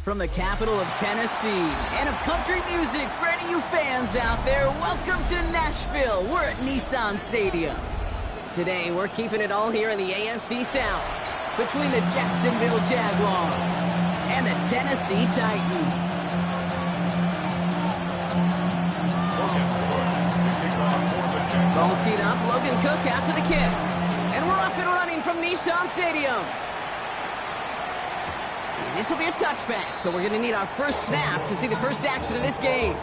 From the capital of Tennessee and of country music for any of you fans out there, welcome to Nashville. We're at Nissan Stadium. Today, we're keeping it all here in the AFC South between the Jacksonville Jaguars and the Tennessee Titans. Ball teed up, Logan Cook after the kick. And we're off and running from Nissan Stadium. This will be a touchback, so we're going to need our first snap to see the first action of this game.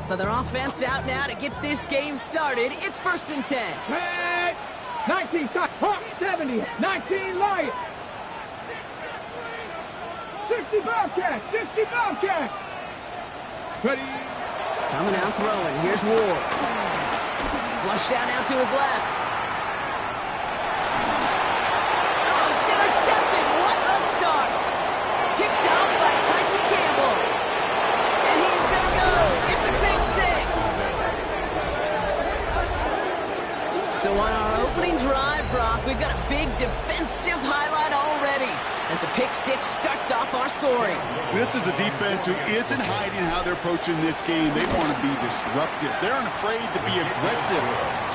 So their offense out now to get this game started. It's 1st and 10. 19, 70, 19 Lions. 60 Bobcats! 60 Bobcats! Ready? Coming out throwing. Here's Ward. Flushed out now to his left. Oh, it's intercepted. What a start. Kicked out by Tyson Campbell. And he's going to go. It's a pick six. So on our opening drive, Brock, we've got a big defensive highlight already as the pick six starts off our scoring. This is a defense who isn't hiding how they're approaching this game. They want to be disruptive. They're unafraid to be aggressive.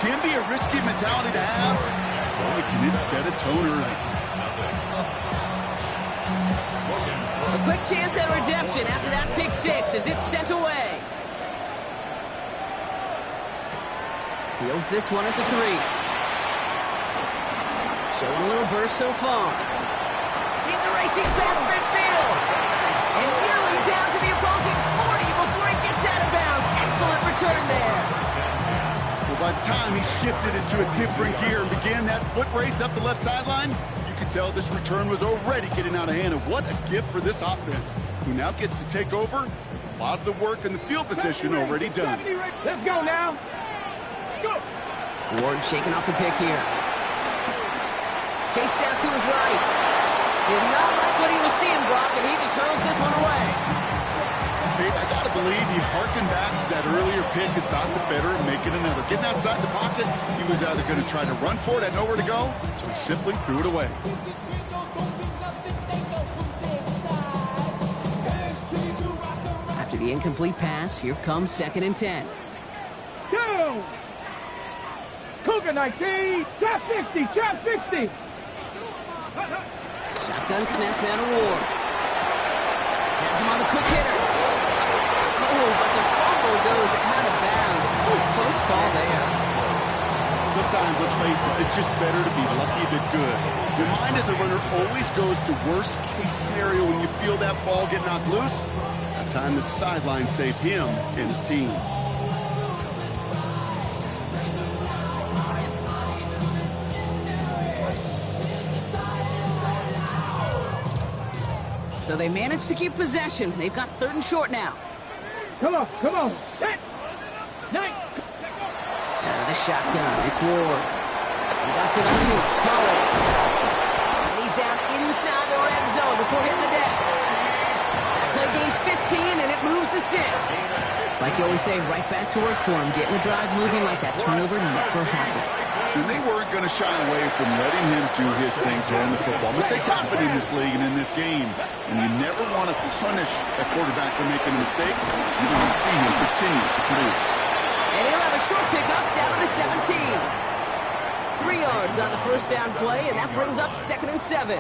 Can be a risky mentality to have, but can it set a tone early? A quick chance at redemption after that pick six as it's sent away. Fields this one at the 3. Showing a little burst so far. He's racing past midfield. And nearly down to the opposing 40 before he gets out of bounds. Excellent return there. Well, by the time he shifted into a different gear and began that foot race up the left sideline, you could tell this return was already getting out of hand. And what a gift for this offense, who now gets to take over a lot of the work and the field position already done. Let's go now. Let's go. Ward shaking off the pick here. Chased out to his right. Did not like what he was seeing, Brock, and he just hurls this one away. I gotta believe he harkened back to that earlier pick and thought the better of making another. Getting outside the pocket, he was either going to try to run for it, had nowhere to go, so he simply threw it away. After the incomplete pass, here comes 2nd and 10. 2. Cougar 19, trap 60, trap 60. Shotgun snap now to Ward. Has him on the quick hitter. Oh, but the fumble goes out of bounds. Oh, close call there. Sometimes, let's face it, it's just better to be lucky than good. Your mind as a runner always goes to worst case scenario when you feel that ball get knocked loose. That time the sideline saved him and his team. So they managed to keep possession. They've got 3rd and short now. Come on, come on. Set. 9. Out of the shotgun, it's Ward. He got it underneath. Pollard. And he's down inside the red zone before hitting the deck. That play gains 15, and it moves the sticks. It's like you always say, right back to work for him. Getting the drive moving like that turnover never happened. And they weren't going to shy away from letting him do his thing throwing the football. Mistakes happen in this league and in this game. And you never want to punish a quarterback for making a mistake. You want to see him continue to produce. And he'll have a short pickup down to 17. 3 yards on the first down play, and that brings up 2nd and 7.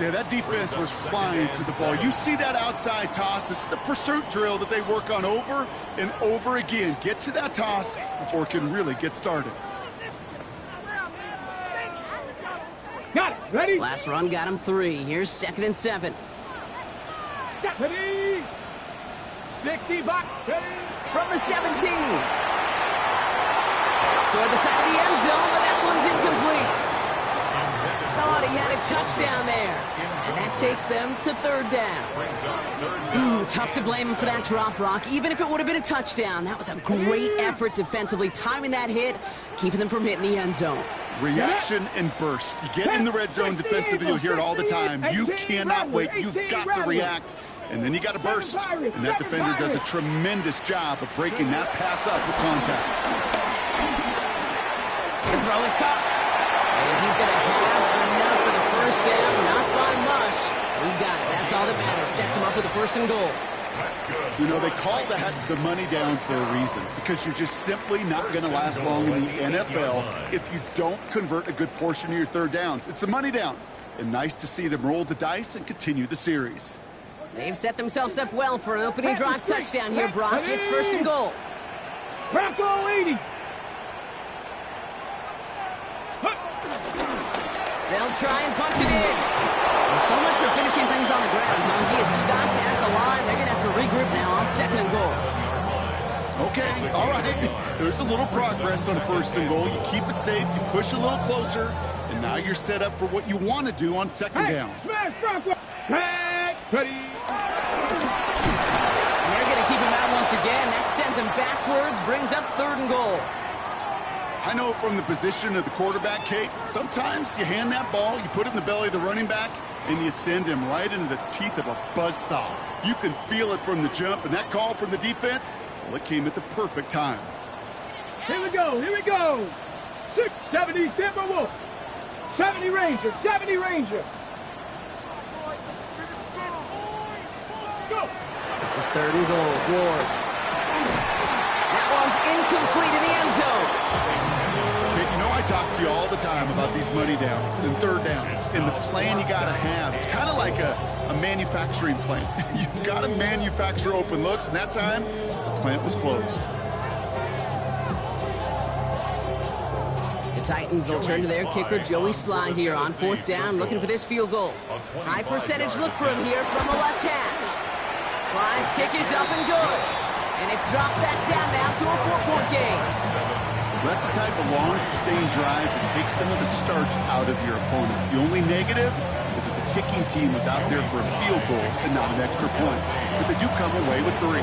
Yeah, that defense was flying to the ball. You see that outside toss. This is a pursuit drill that they work on over and over again. Get to that toss before it can really get started. Got it. Ready? Last run got him 3. Here's 2nd and 7. Ready? 60 bucks. Ready? From the 17. Toward the side of the end zone, but that one's incomplete. Thought thought he had a touchdown there. And that takes them to third down. Tough to blame him for that drop, Brock. Even if it would have been a touchdown, that was a great effort defensively, timing that hit, keeping them from hitting the end zone. Reaction and burst. You get in the red zone defensively, you'll hear it all the time. You cannot wait. You've got to react. And then you got to burst. And that defender does a tremendous job of breaking that pass up with contact. The throw is caught. And he's going to have enough for the first down. Not by much. He got it. That's all that matters. Sets him up with a 1st and goal. You know, they call that the money down for a reason, because you're just simply not going to last long in the NFL if you don't convert a good portion of your third downs. It's the money down. And nice to see them roll the dice and continue the series. They've set themselves up well for an opening drive touchdown here, Brock. It's 1st and goal. Bronco 80. They'll try and punch it in. Well, so much for finishing things on the ground, huh? He is stopped at the line. They're going to have to regroup now on 2nd and goal. Okay, all right. There's a little progress on 1st and goal. You keep it safe, you push a little closer, and now you're set up for what you want to do on 2nd down. Smash Bronco. Pass. Ready. And they're going to keep him out once again. That sends him backwards, brings up 3rd and goal. I know from the position of the quarterback, Kate, sometimes you hand that ball, you put it in the belly of the running back, and you send him right into the teeth of a buzzsaw. You can feel it from the jump, and that call from the defense, well, it came at the perfect time. Here we go. Here we go. 670 Timberwolves. 70 Rangers. 70 Rangers. Go. This is 3rd and goal. Ward. That one's incomplete in the end zone. You know, I talk to you all the time about these money downs and third downs and the plan you got to have. It's kind of like a manufacturing plant. You've got to manufacture open looks, and that time, the plant was closed. The Titans will turn to their kicker, Joey Sly, here on 4th down, looking for this field goal. High percentage look for him here from the left hash. Sly's kick is up and good. And it's dropped back down now to a 4-point game. That's the type of long, sustained drive that takes some of the starch out of your opponent. The only negative is that the kicking team was out there for a field goal and not an extra point. But they do come away with 3.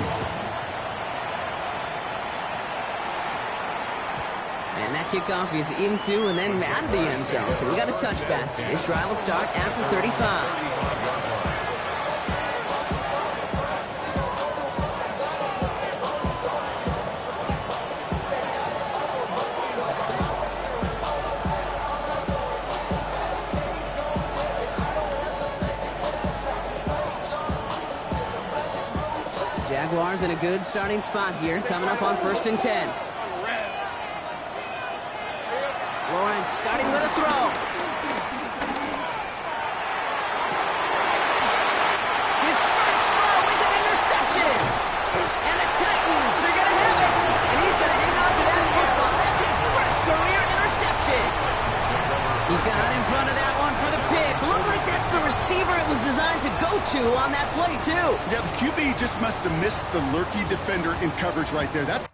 And that kickoff is into and then out of the end zone. So we got a touchback. This drive will start after 35. Jaguars in a good starting spot here, coming up on 1st and 10. Lawrence starting with a throw. His first throw is an interception. And the Titans are going to have it. And he's going to hang on to that football. That's his first career interception. He got in front of that one for the pick. Looks like that's the receiver it was designed to go to on that play, too. Yeah, the QB just must have missed the lurky defender in coverage right there. That's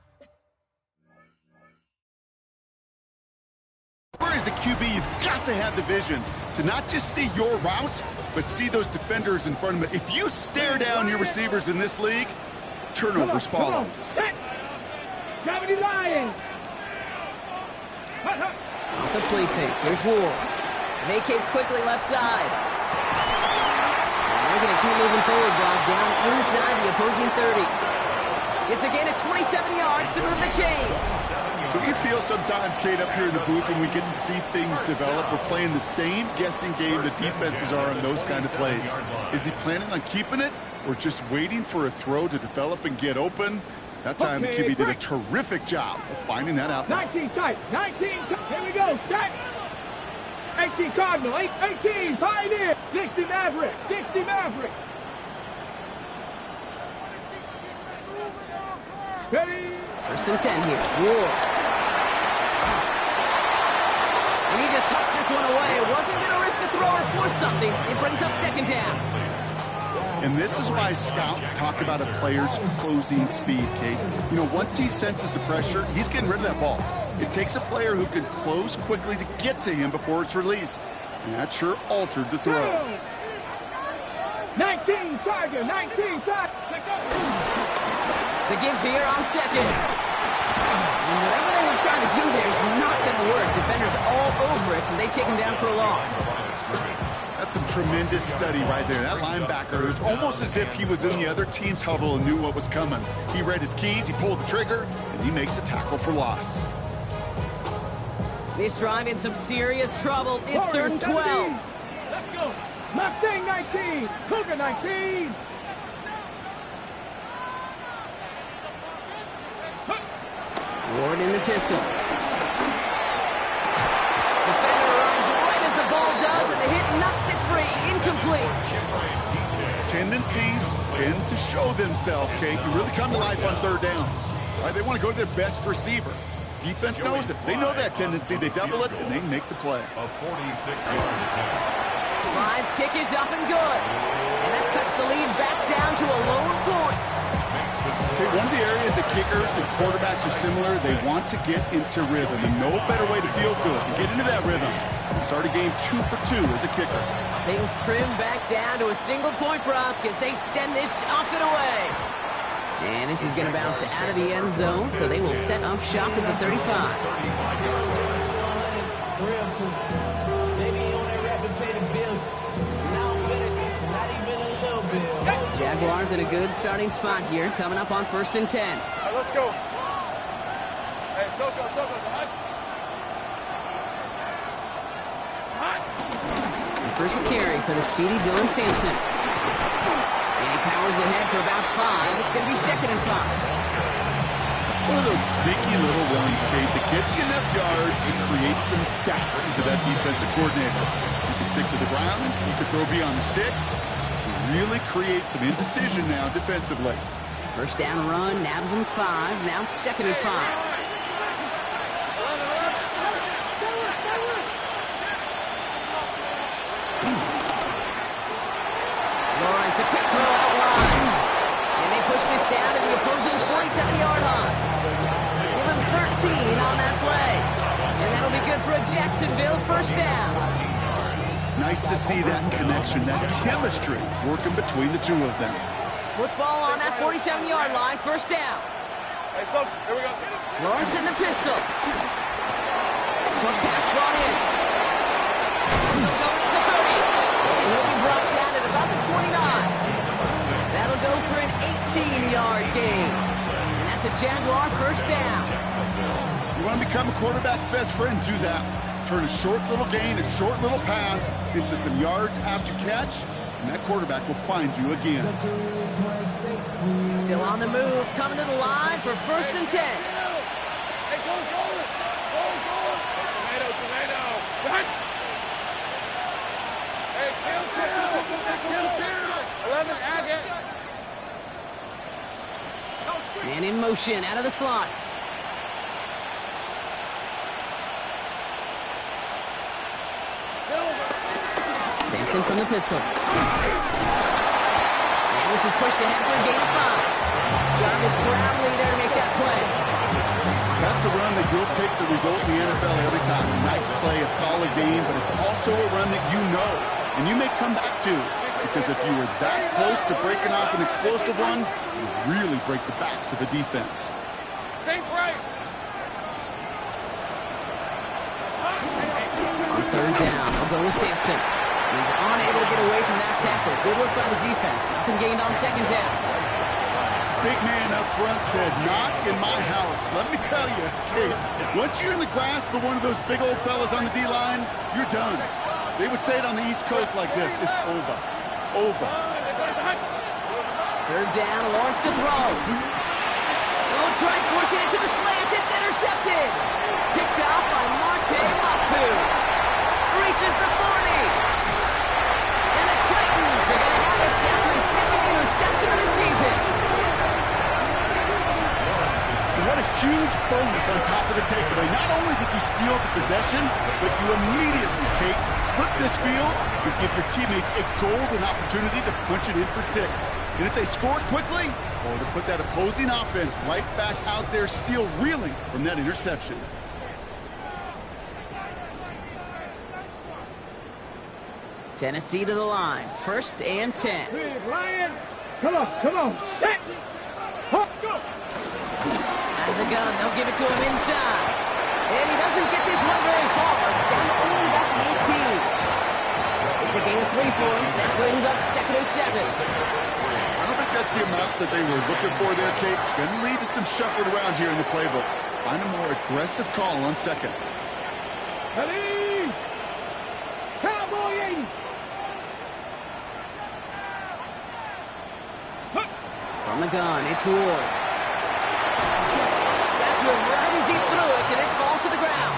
where as a QB, you've got to have the vision to not just see your route, but see those defenders in front of them. If you stare down your receivers in this league, turnovers follow. Gravity Lions. Off the play fake. Here's Ward. Vacates quickly left side. And they're going to keep moving forward, Bob, down inside the opposing 30. It's again at 27 yards to move the chains. Do you feel sometimes, Kate, up here in the booth when we get to see things develop, we're playing the same guessing game the defenses are on those kind of plays? Is he planning on keeping it or just waiting for a throw to develop and get open? That time the QB did a terrific job of finding that out. 19 tight. 19 tight. Here we go. Set. 18 Cardinal. 18 Pioneer. 60 Maverick. 60 Maverick. Ready. 1st and 10 here. Ward. And he just hucks this one away. Wasn't going to risk a throw or force something. It brings up 2nd down. And this is why scouts talk about a player's closing speed, Kate. You know, once he senses the pressure, he's getting rid of that ball. It takes a player who can close quickly to get to him before it's released. And that sure altered the throw. 19 Tiger, 19 Tiger. The give here on second. And whatever they were trying to do there is not going to work. Defenders all over it, so they take him down for a loss. That's some tremendous study right there. That linebacker, it was almost as if he was in the other team's huddle and knew what was coming. He read his keys, he pulled the trigger, and he makes a tackle for loss. This drive in some serious trouble. It's 3rd and 12. Let's go. Mustang 19. Cougar 19. Ward in the pistol. Defender arrives right as the ball does, and the hit knocks it free. Incomplete. Tendencies tend to show themselves, Kate. You really come to life on 3rd downs. Right? They want to go to their best receiver. Defense knows it. They know that tendency. They double it, and they make the play. A 46-yard attempt. Slide's kick is up and good. And that cuts the lead back down to a lone point. Okay, one of the areas that kickers and quarterbacks are similar, they want to get into rhythm. And no better way to feel good to get into that rhythm and start a game 2 for 2 as a kicker. Things trim back down to a single-point prop because they send this off and away. And this is going to bounce out of the end zone, so they will set up shop at the 35. Jaguars in a good starting spot here, coming up on 1st and 10. All right, let's go. Hey, Soko. First carry for the speedy Dylan Sampson. And he powers ahead for about 5. It's going to be 2nd and 5. It's one of those sneaky little runs, Kate, that gets you enough yards to create some doubt into that defensive coordinator. You can stick to the ground, you can throw beyond the sticks. Really create some indecision now defensively. First down run, nabs him 5. Now 2nd and 5. Lawrence, a quick throw out wide. And they push this down to the opposing 47-yard line. Give him 13 on that play. And that'll be good for a Jacksonville first down. Nice to see that connection, that chemistry working between the two of them. Football on that 47-yard line, first down. Hey, Soko, here we go. Lawrence in the pistol. Short pass brought in. Still going to the 30. And he'll be brought down at about the 29. That'll go for an 18-yard gain. And that's a Jaguar first down. You want to become a quarterback's best friend, do that. Turn a short little gain, a short little pass into some yards after catch, and that quarterback will find you again. Still on the move, coming to the line for 1st and 10. Hey, go. Tomato. Right. Hey, kill. 11, Agate. Man in motion, out of the slot. Sampson from the pistol. And this is pushed ahead for a gain of 5. Jarvis proudly there to make that play. That's a run that you'll take the result in the NFL every time. A nice play, a solid game, but it's also a run that you know, and you may come back to, because if you were that close to breaking off an explosive one, you really break the backs of the defense. Safe right. On 3rd down, they'll go with Sampson. He's unable to get away from that tackle. Good work by the defense. Nothing gained on 2nd down. Big man up front said, not in my house. Let me tell you, Kate, once you're in the grasp of one of those big old fellas on the D-line, you're done. They would say it on the East Coast like this, it's over. 3rd down, Lawrence to throw. Oh, try forcing it to the slant. It's intercepted. Picked out by Marte Mapu. Reaches the 40. And the Titans are going to have it after his 2nd interception of the season. What a huge bonus on top of the takeaway. Not only did you steal the possession, but you immediately, Kate, flip this field and give your teammates a golden opportunity to punch it in for 6. And if they score quickly, or to put that opposing offense right back out there still reeling from that interception. Tennessee to the line. 1st and 10. Big Lion. Come on, come on. Set. Hop, go. Out of the gun, they'll give it to him inside. And he doesn't get this one very far. Down to only about the 18. It's a gain of 3 for him. That brings up 2nd and 7. I don't think that's the amount that they were looking for there, Kate. Going to lead to some shuffling around here in the playbook. Find a more aggressive call on 2nd. Ready. Cowboy 80. From the gun, it's Ward. Got to him right as he threw it, and it falls to the ground.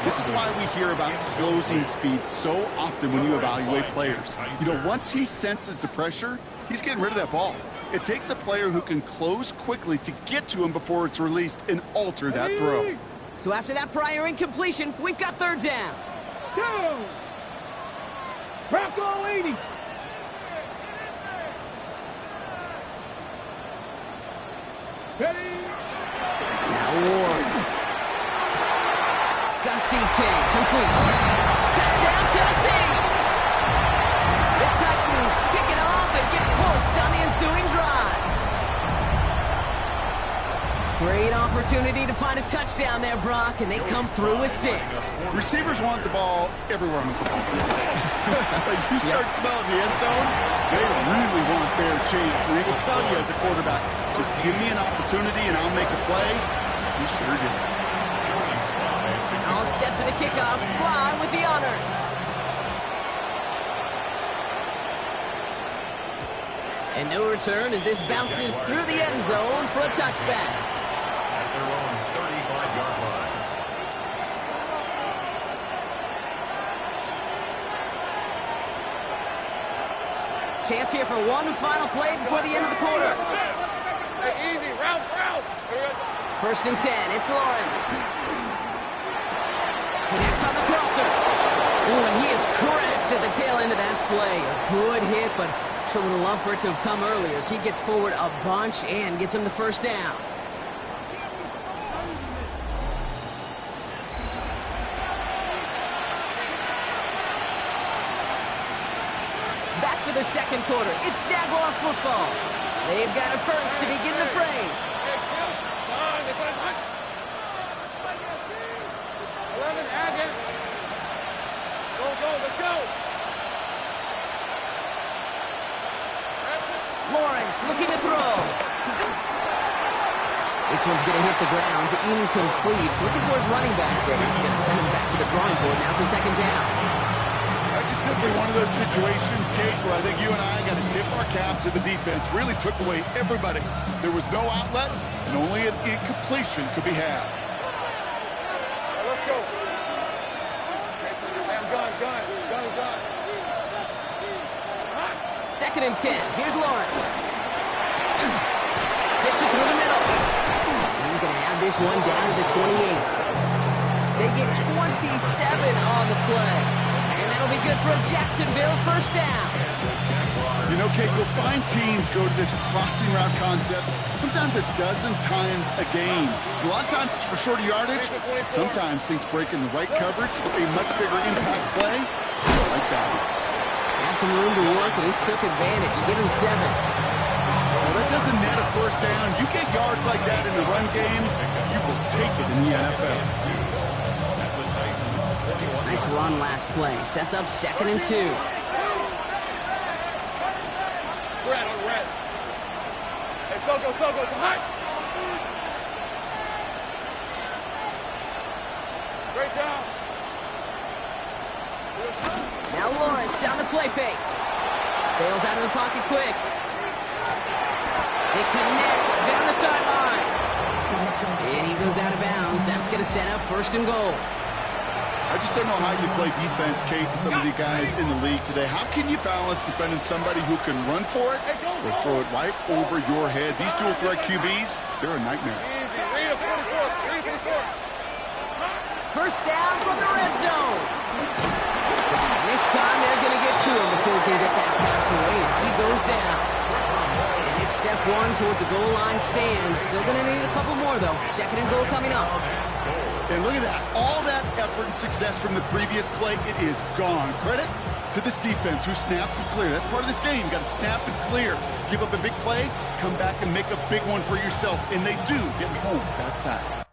This is why we hear about closing speed so often when you evaluate players. You know, once he senses the pressure, he's getting rid of that ball. It takes a player who can close quickly to get to him before it's released and alter that throw. So after that prior incompletion, we've got 3rd down. Go. Bronco 80. Steady. Now Ward. Got TK. Complete. Touchdown, Tennessee. The Titans pick it off and get points on the ensuing drive. Great opportunity to find a touchdown there, Brock, and they come through with 6. Receivers want the ball everywhere on the football field. Like you start smelling the end zone, they really want their chance. And they will tell you as a quarterback, just give me an opportunity and I'll make a play. He sure did. All set for the kickoff. Sly with the honors. And no return as this bounces through the end zone for a touchback. At their own 35-yard line. Chance here for one final play before the end of the quarter. Hey, easy. Route. 1st and 10. It's Lawrence. Connects on the crosser. Ooh, and he is correct at the tail end of that play. A good hit, but sure would have loved for it to have come earlier as he gets forward a bunch and gets him the 1st down. Back for the 2nd quarter. It's Jaguar football. They've got a 1st to begin the frame. 11, add him. Go, let's go. Lawrence looking to throw. This one's going to hit the ground. Incomplete. Looking for his running back there. Going to send him back to the drawing board now for 2nd down. That's just simply one of those situations, Kate, where I think you and I got to tip our cap to the defense. Really took away everybody. There was no outlet, and only an incompletion could be had. Let's go. Gun. 2nd and 10. Here's Lawrence. Fits it through the middle. He's going to have this one down to the 28. They get 27 on the play. And that'll be good for a Jacksonville 1st down. You know, Kate, you'll find teams go to this crossing route concept sometimes a dozen times a game. A lot of times it's for shorter yardage. Sometimes things break in the right coverage for a much bigger impact play. Just like that. Had some room to work, and he took advantage. Give him 7. Well, that doesn't net a 1st down. You get yards like that in the run game, you will take it in the NFL. Nice run last play. Sets up 2nd and 2. Red. Hey, Soko, it's hot. Great job. Now Lawrence on the play fake. Bails out of the pocket quick. It connects down the sideline. And he goes out of bounds. That's going to set up 1st and goal. I just don't know how you play defense, Kate, and some of the guys in the league today. How can you balance defending somebody who can run for it or throw it right over your head? These dual threat QBs, they're a nightmare. Easy. Read a 44. 1st down from the red zone. This time they're going to get to him before he can get that pass away as he goes down. And it's step 1 towards the goal line stand. Still going to need a couple more, though. 2nd and goal coming up. And look at that. All that effort and success from the previous play, it is gone. Credit to this defense who snapped and clear. That's part of this game. You got to snap and clear. Give up a big play, come back and make a big one for yourself. And they do, getting home that sack.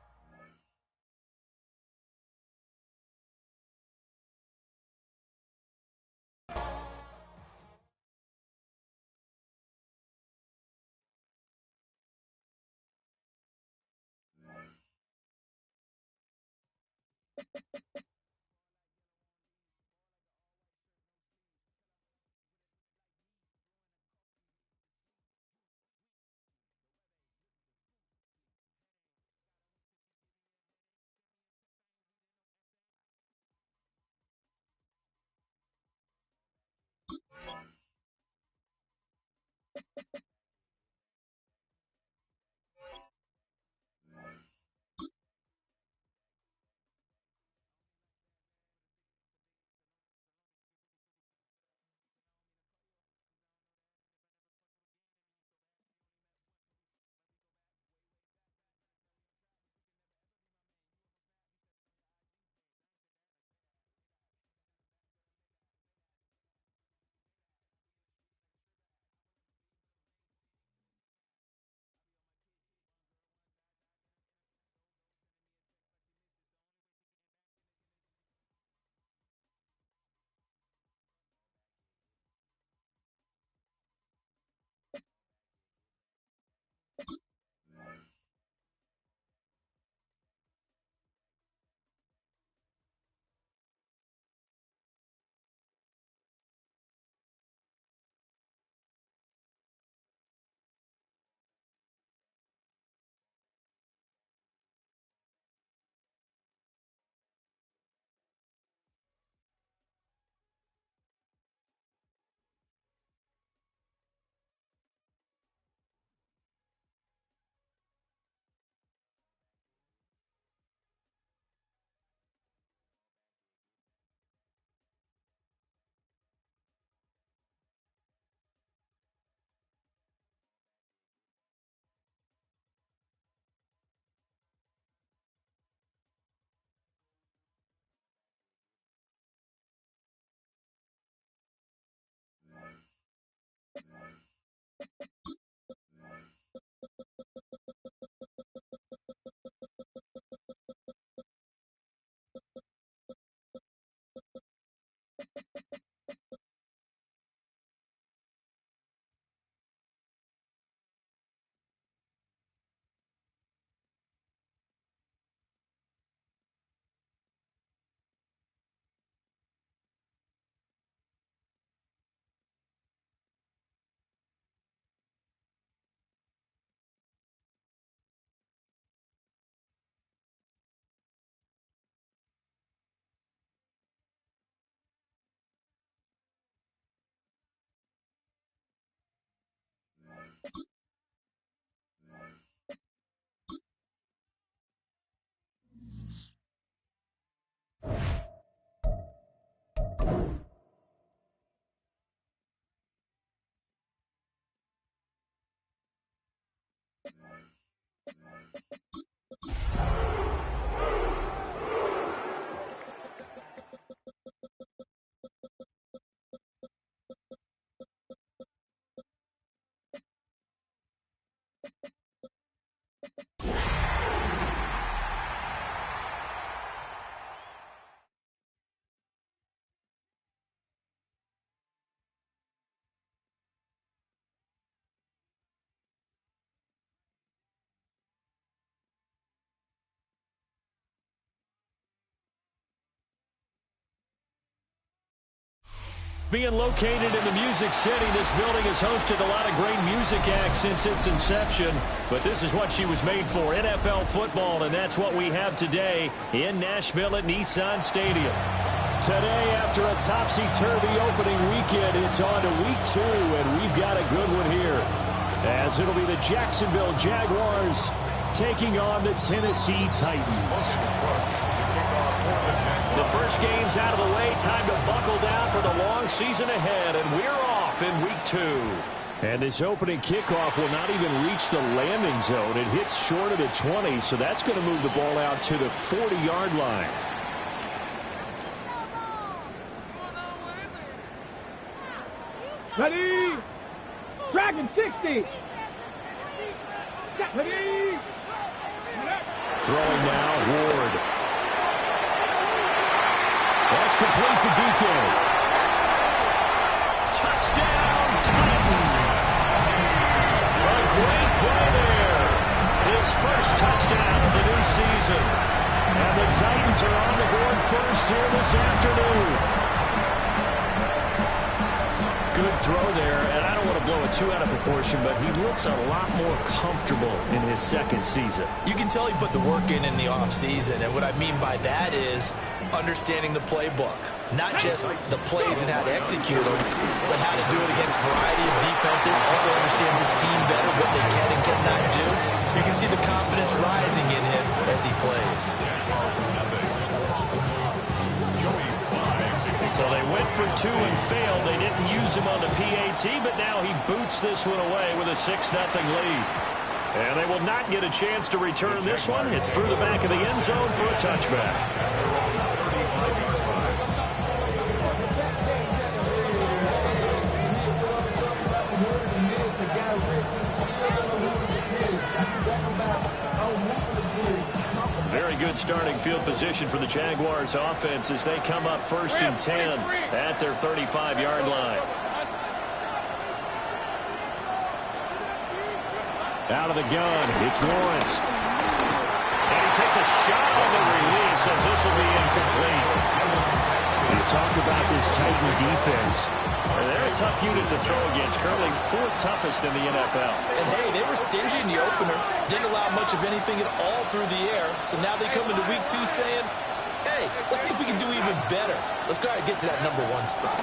Being located in the Music City, this building has hosted a lot of great music acts since its inception. But this is what she was made for, NFL football, and that's what we have today in Nashville at Nissan Stadium. Today, after a topsy-turvy opening weekend, it's on to week 2, and we've got a good one here. As it'll be the Jacksonville Jaguars taking on the Tennessee Titans. The first game's out of the way. Time to buckle down for the long season ahead, and we're off in week 2. And this opening kickoff will not even reach the landing zone. It hits short of the 20, so that's going to move the ball out to the 40-yard line. Ready? Dragon 60. Ready? Throwing now, Ward. That's complete to DK. Touchdown, Titans. A great play there. His first touchdown of the new season. And the Titans are on the board first here this afternoon. Good throw there, and I don't want to blow it too out of proportion, but he looks a lot more comfortable in his second season. You can tell he put the work in the offseason, and what I mean by that is understanding the playbook. Not just the plays and how to execute them, but how to do it against a variety of defenses. Also understands his team better, what they can and cannot do. You can see the confidence rising in him as he plays. So they went for two and failed. They didn't use him on the PAT, but now he boots this one away with a 6-0 lead. And they will not get a chance to return this one. It's through the back of the end zone for a touchback. Very good starting field position for the Jaguars offense as they come up 1st and 10 at their 35-yard line. Out of the gun, it's Lawrence. And he takes a shot on the release as this will be incomplete. You talk about this Titan defense. They're a tough unit to throw against, currently 4th toughest in the NFL. And hey, they were stingy in the opener. Didn't allow much of anything at all through the air. So now they come into week 2 saying, hey, let's see if we can do even better. Let's go ahead and get to that number 1 spot.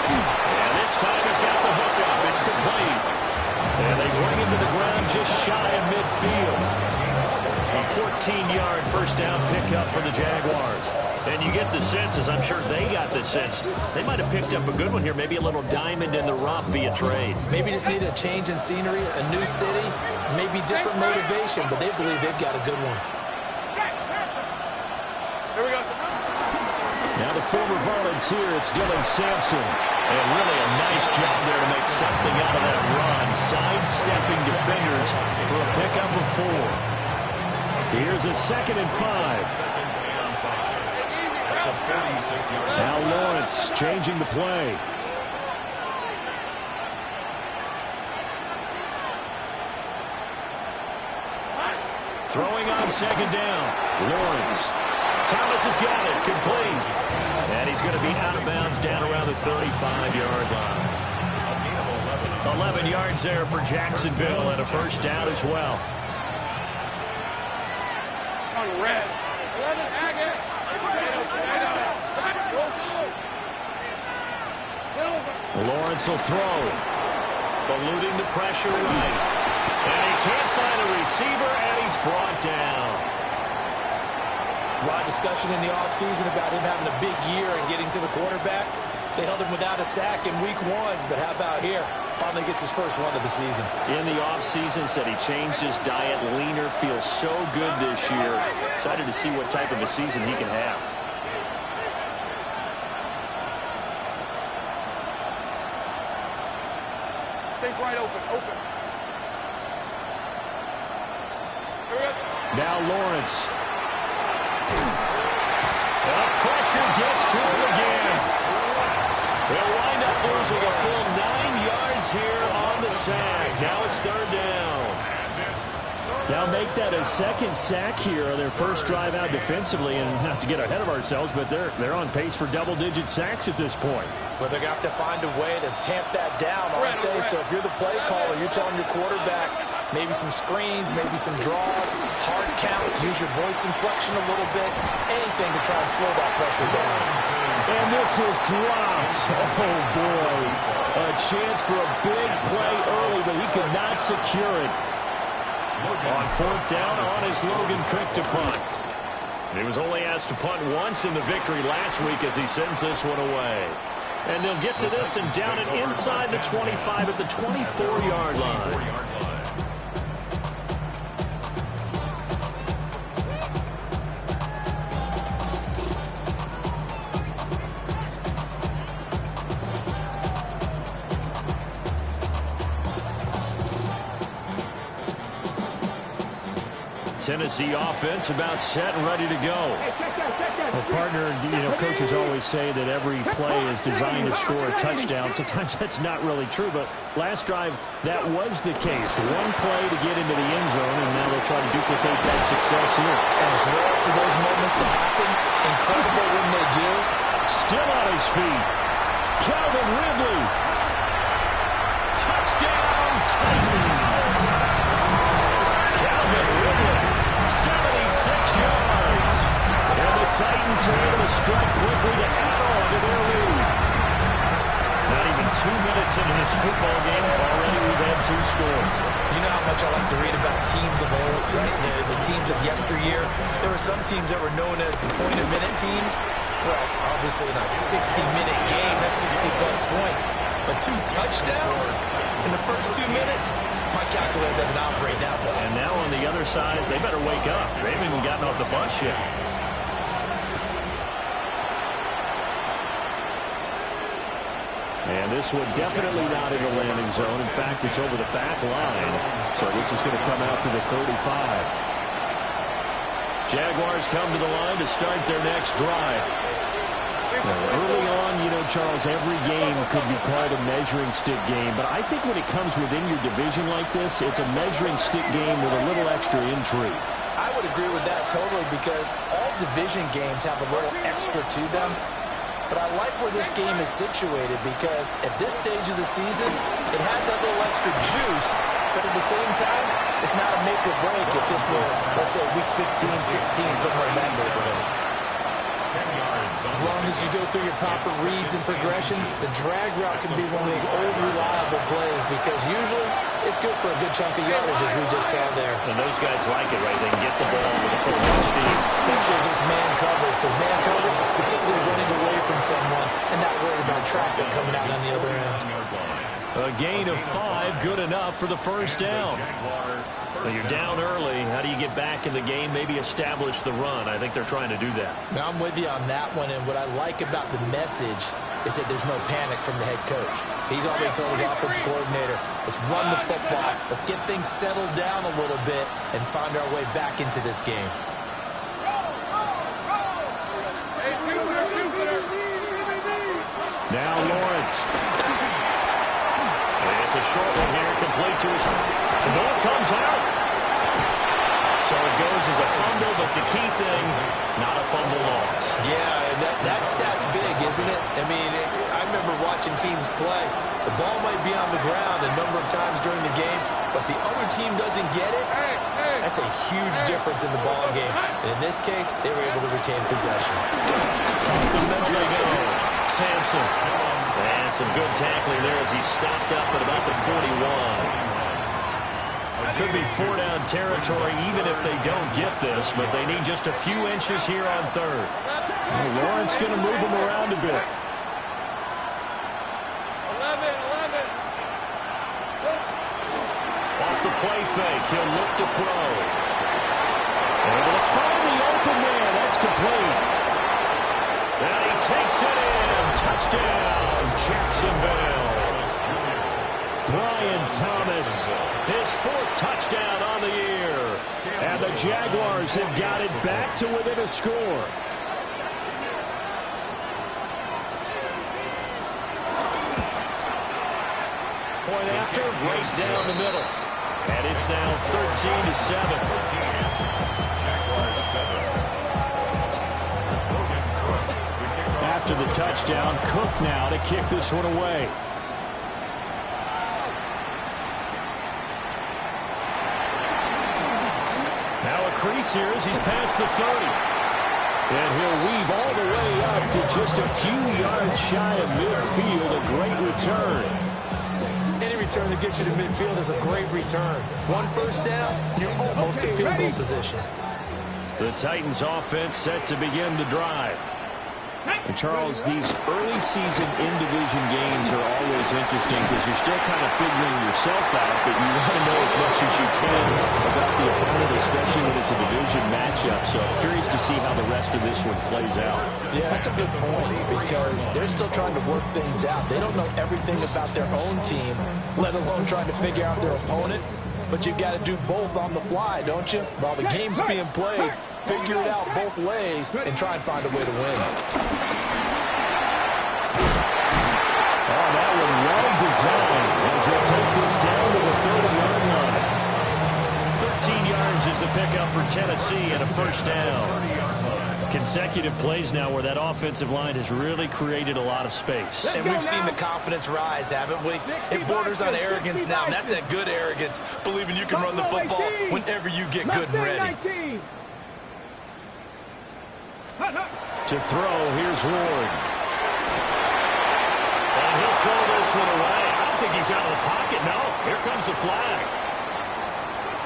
And this time he's got the hook up. It's complete. And they bring him to the ground just shy of midfield. A 14-yard first down pickup for the Jaguars. And you get the sense, as I'm sure they got the sense, they might have picked up a good one here, maybe a little diamond in the rough via trade. Maybe just need a change in scenery, a new city, maybe different motivation, but they believe they've got a good one. Here we go. Now the former volunteer, it's Dylan Sampson. And really a nice job there to make something out of that run, sidestepping defenders for a pickup of 4. Here's a 2nd and 5. Now Lawrence changing the play. Throwing on 2nd down. Lawrence. Thomas has got it. Complete. And he's going to be out of bounds down around the 35-yard line. 11 yards there for Jacksonville and a first down as well. Red. Lawrence will throw. Eluding the pressure right. And he can't find a receiver, and he's brought down. There's a lot of discussion in the offseason about him having a big year and getting to the quarterback. They held him without a sack in week 1, but how about here? Finally gets his first one of the season. In the offseason, said he changed his diet, leaner, feels so good this year. Excited to see what type of a season he can have. Take right open. Now Lawrence. Pressure gets to him again. They'll wind up losing a full 9 yards here on the sack. Now it's 3rd down. Now make that a 2nd sack here on their first drive out defensively. And not to get ahead of ourselves, but they're on pace for double-digit sacks at this point. Well, they're going to have to find a way to tamp that down, aren't they? So if you're the play caller, you're telling your quarterback maybe some screens, maybe some draws, hard count, use your voice inflection a little bit, anything to try and slow that pressure down. And this is dropped. Oh, boy. A chance for a big play early, but he could not secure it. On 4th down, on is Logan Cook to punt. He was only asked to punt once in the victory last week as he sends this one away. And they'll get to this and down it inside the 25 at the 24-yard line. Tennessee offense about set and ready to go. Well, partner, coaches always say that every play is designed to score a touchdown. Sometimes that's not really true, but last drive, that was the case. One play to get into the end zone, and now they'll try to duplicate that success here. And it's rare for those moments to happen. Incredible when they do. Still on his feet. Calvin Ridley. Touchdown, Titans. Calvin Ridley, 76 yards. And the Titans are able to strike quickly to add on to their lead. Not even 2 minutes into this football game, already we've had 2 scores. You know how much I like to read about teams of old, right? The teams of yesteryear. There were some teams that were known as the point-a-minute teams. Well, obviously in a 60-minute game, that's 60-plus points. But 2 touchdowns in the first 2 minutes? My calculator doesn't operate that well. And now on the other side, they better wake up. They haven't even gotten off the bus yet. And this one definitely not in the landing zone. In fact, it's over the back line. So this is going to come out to the 35. Jaguars come to the line to start their next drive. Early on, Charles, every game could be called a measuring stick game. But I think when it comes within your division like this, it's a measuring stick game with a little extra intrigue. I would agree with that totally because all division games have a little extra to them. But I like where this game is situated because at this stage of the season, it has that little extra juice. But at the same time, it's not a make or break if this were, let's say, week 15, 16, somewhere in that neighborhood. As long as you go through your proper reads and progressions, the drag route can be one of those old, reliable plays because usually it's good for a good chunk of yardage, as we just saw there. And those guys like it, right? They can get the ball with a full speed. Especially against man coverage, because man coverage, you're typically running away from someone and not worried about traffic coming out on the other end. A gain of 5, good enough for the first down. Well, you're down early. How do you get back in the game? Maybe establish the run. I think they're trying to do that. Now, I'm with you on that one, and what I like about the message is that there's no panic from the head coach. He's already told his offensive coordinator, let's run the football, let's get things settled down a little bit and find our way back into this game. Now Lawrence. It's a short one here, complete to his... The ball comes out. So it goes as a fumble, but the key thing, not a fumble loss. Yeah, that stat's big, isn't it? I mean, I remember watching teams play. The ball might be on the ground a number of times during the game, but the other team doesn't get it. That's a huge difference in the ball game. And in this case, they were able to retain possession. Up the middle they go. Sampson. And some good tackling there as he stopped up at about the 41. Could be 4-down territory even if they don't get this, but they need just a few inches here on third. Well, Lawrence going to move him around a bit. 11. Off the play fake, he'll look to throw. Able to find the open man. That's complete. And he takes it in. Touchdown, Jacksonville. Brian Thomas, his 4th touchdown on the year. And the Jaguars have got it back to within a score. Point after, right down the middle. And it's now 13-7. After the touchdown, Cook now to kick this one away. Now a crease here as he's past the 30. And he'll weave all the way up to just a few yards shy of midfield. A great return. Any return that gets you to midfield is a great return. 1 first down, you're almost in field goal position. The Titans offense set to begin the drive. And Charles, these early season in-division games are always interesting because you're still kind of figuring yourself out, but you want to know as much as you can about the opponent, especially when it's a division division matchup, so I'm curious to see how the rest of this one plays out. Yeah, that's a good point because they're still trying to work things out. They don't know everything about their own team, let alone trying to figure out their opponent. But you've got to do both on the fly, don't you? While the game's being played, figure it out both ways and try and find a way to win. Oh, that one well designed as they take this down to the 30-yard line. 13 yards is the pickup for Tennessee and a first down. Consecutive plays now where that offensive line has really created a lot of space. And we've seen the confidence rise, haven't we? It borders on arrogance now, and that's that good arrogance, believing you can run the football whenever you get good and ready. To throw, here's Ward. And he'll throw this one away. I don't think he's out of the pocket, no. Here comes the flag.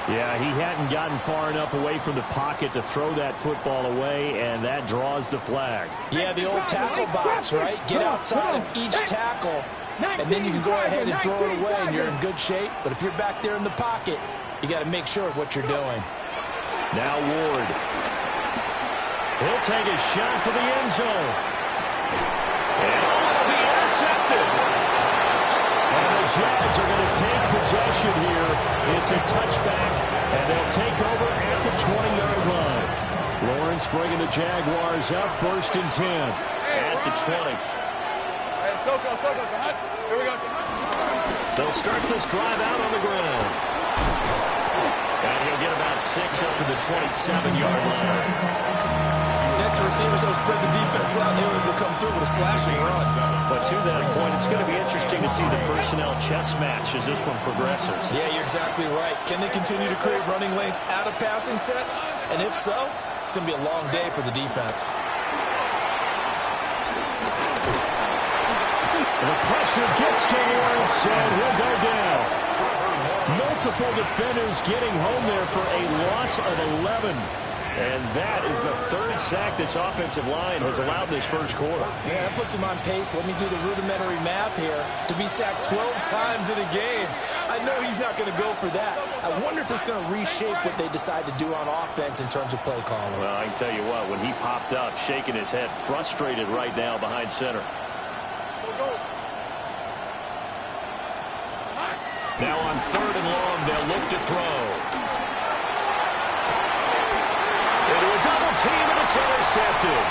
Yeah, he hadn't gotten far enough away from the pocket to throw that football away, and that draws the flag. Yeah, the old tackle box, right? Get outside of each tackle, and then you can go ahead and throw it away, and you're in good shape. But if you're back there in the pocket, you got to make sure of what you're doing. Now Ward. He'll take a shot for the end zone. And it'll be intercepted. And the Jags are going to take possession here. It's a touchback, and they'll take over at the 20-yard line. Lawrence bringing the Jaguars up 1st and 10 at the 20. Here we go. They'll start this drive out on the ground. And he'll get about 6 up to the 27-yard line. Next receivers have spread the defense out. They were able to come through with a slashing run. But to that point, it's going to be interesting to see the personnel chess match as this one progresses. Yeah, you're exactly right. Can they continue to create running lanes out of passing sets? And if so, it's going to be a long day for the defense. The pressure gets to Lawrence, and he'll go down. Multiple defenders getting home there for a loss of 11. And that is the 3rd sack this offensive line has allowed this first quarter. Yeah, that puts him on pace. Let me do the rudimentary math here. To be sacked 12 times in a game, I know he's not going to go for that. I wonder if it's going to reshape what they decide to do on offense in terms of play calling. Well, I can tell you what, when he popped up, shaking his head, frustrated right now behind center. Now on 3rd and long, they'll look to throw. Into a double team, and it's intercepted.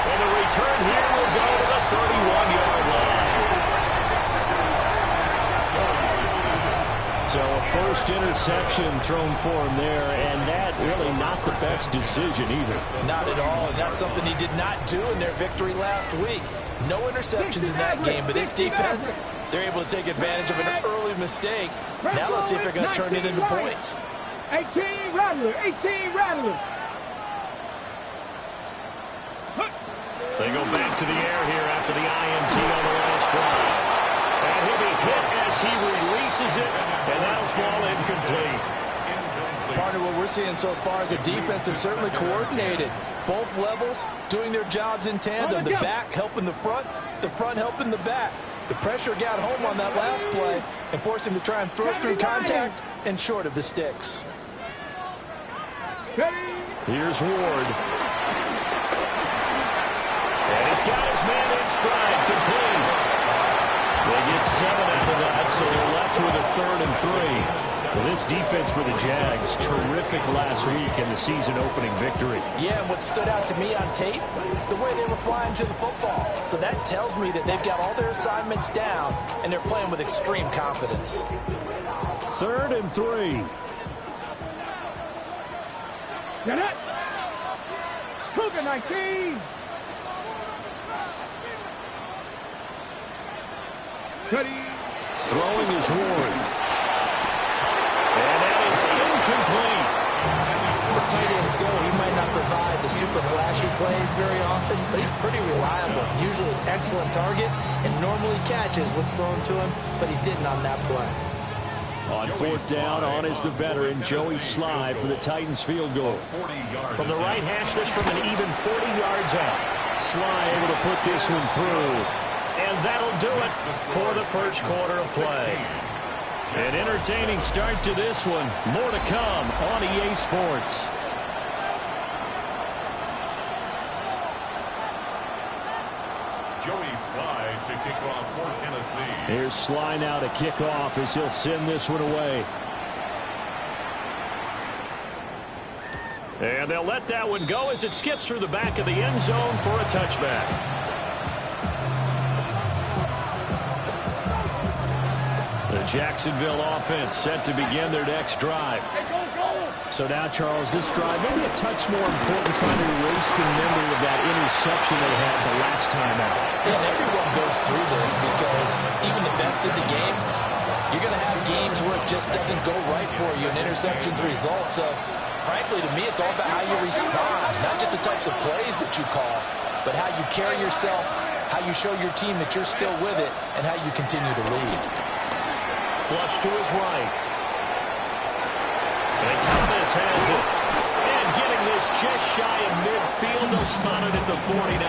And the return here will go to the 31-yard line. So a first interception thrown for him there, and that really not the best decision either. Not at all, and that's something he did not do in their victory last week. No interceptions in that game, but this defense, they're able to take advantage of an early mistake. Now let's see if they're going to turn it into points. 18 Rattler. They go back to the air here after the INT on the last drive. And he'll be hit as he releases it, and that'll fall incomplete. Partner, what we're seeing so far is a defense that's certainly coordinated. Both levels doing their jobs in tandem. The back helping the front helping the back. The pressure got home on that last play and forced him to try and throw through contact and short of the sticks. Here's Ward. And he's got his man in stride, complete. They get 7 out of that, so they're left with a 3rd and 3. Well, this defense for the Jags, terrific last week in the season-opening victory. Yeah, and what stood out to me on tape, the way they were flying to the football. So that tells me that they've got all their assignments down, and they're playing with extreme confidence. 3rd and 3. Get it. Cougar 19. Throwing is Ward. And that is incomplete. As tight ends go, he might not provide the super flashy plays very often, but he's pretty reliable. Usually an excellent target and normally catches what's thrown to him, but he didn't on that play. On 4th down, on is the veteran, Joey Slye for the Titans field goal. From the right hash, this from an even 40 yards out. Slye able to put this one through. And that'll do it for the first quarter of play. An entertaining start to this one. More to come on EA Sports. Joey Slye to kick off for Tennessee. Here's Slye now to kick off as he'll send this one away. And they'll let that one go as it skips through the back of the end zone for a touchback. The Jacksonville offense set to begin their next drive. So now, Charles, this drive maybe a touch more important, trying to erase the memory of that interception they had the last time out. Yeah, and everyone goes through this because even the best in the game, you're going to have games where it just doesn't go right for you, and interceptions result. So, frankly, to me, it's all about how you respond, not just the types of plays that you call, but how you carry yourself, how you show your team that you're still with it, and how you continue to lead. Flush to his right. And Thomas has it. And getting this just shy of midfield. They'll spot it at the 49.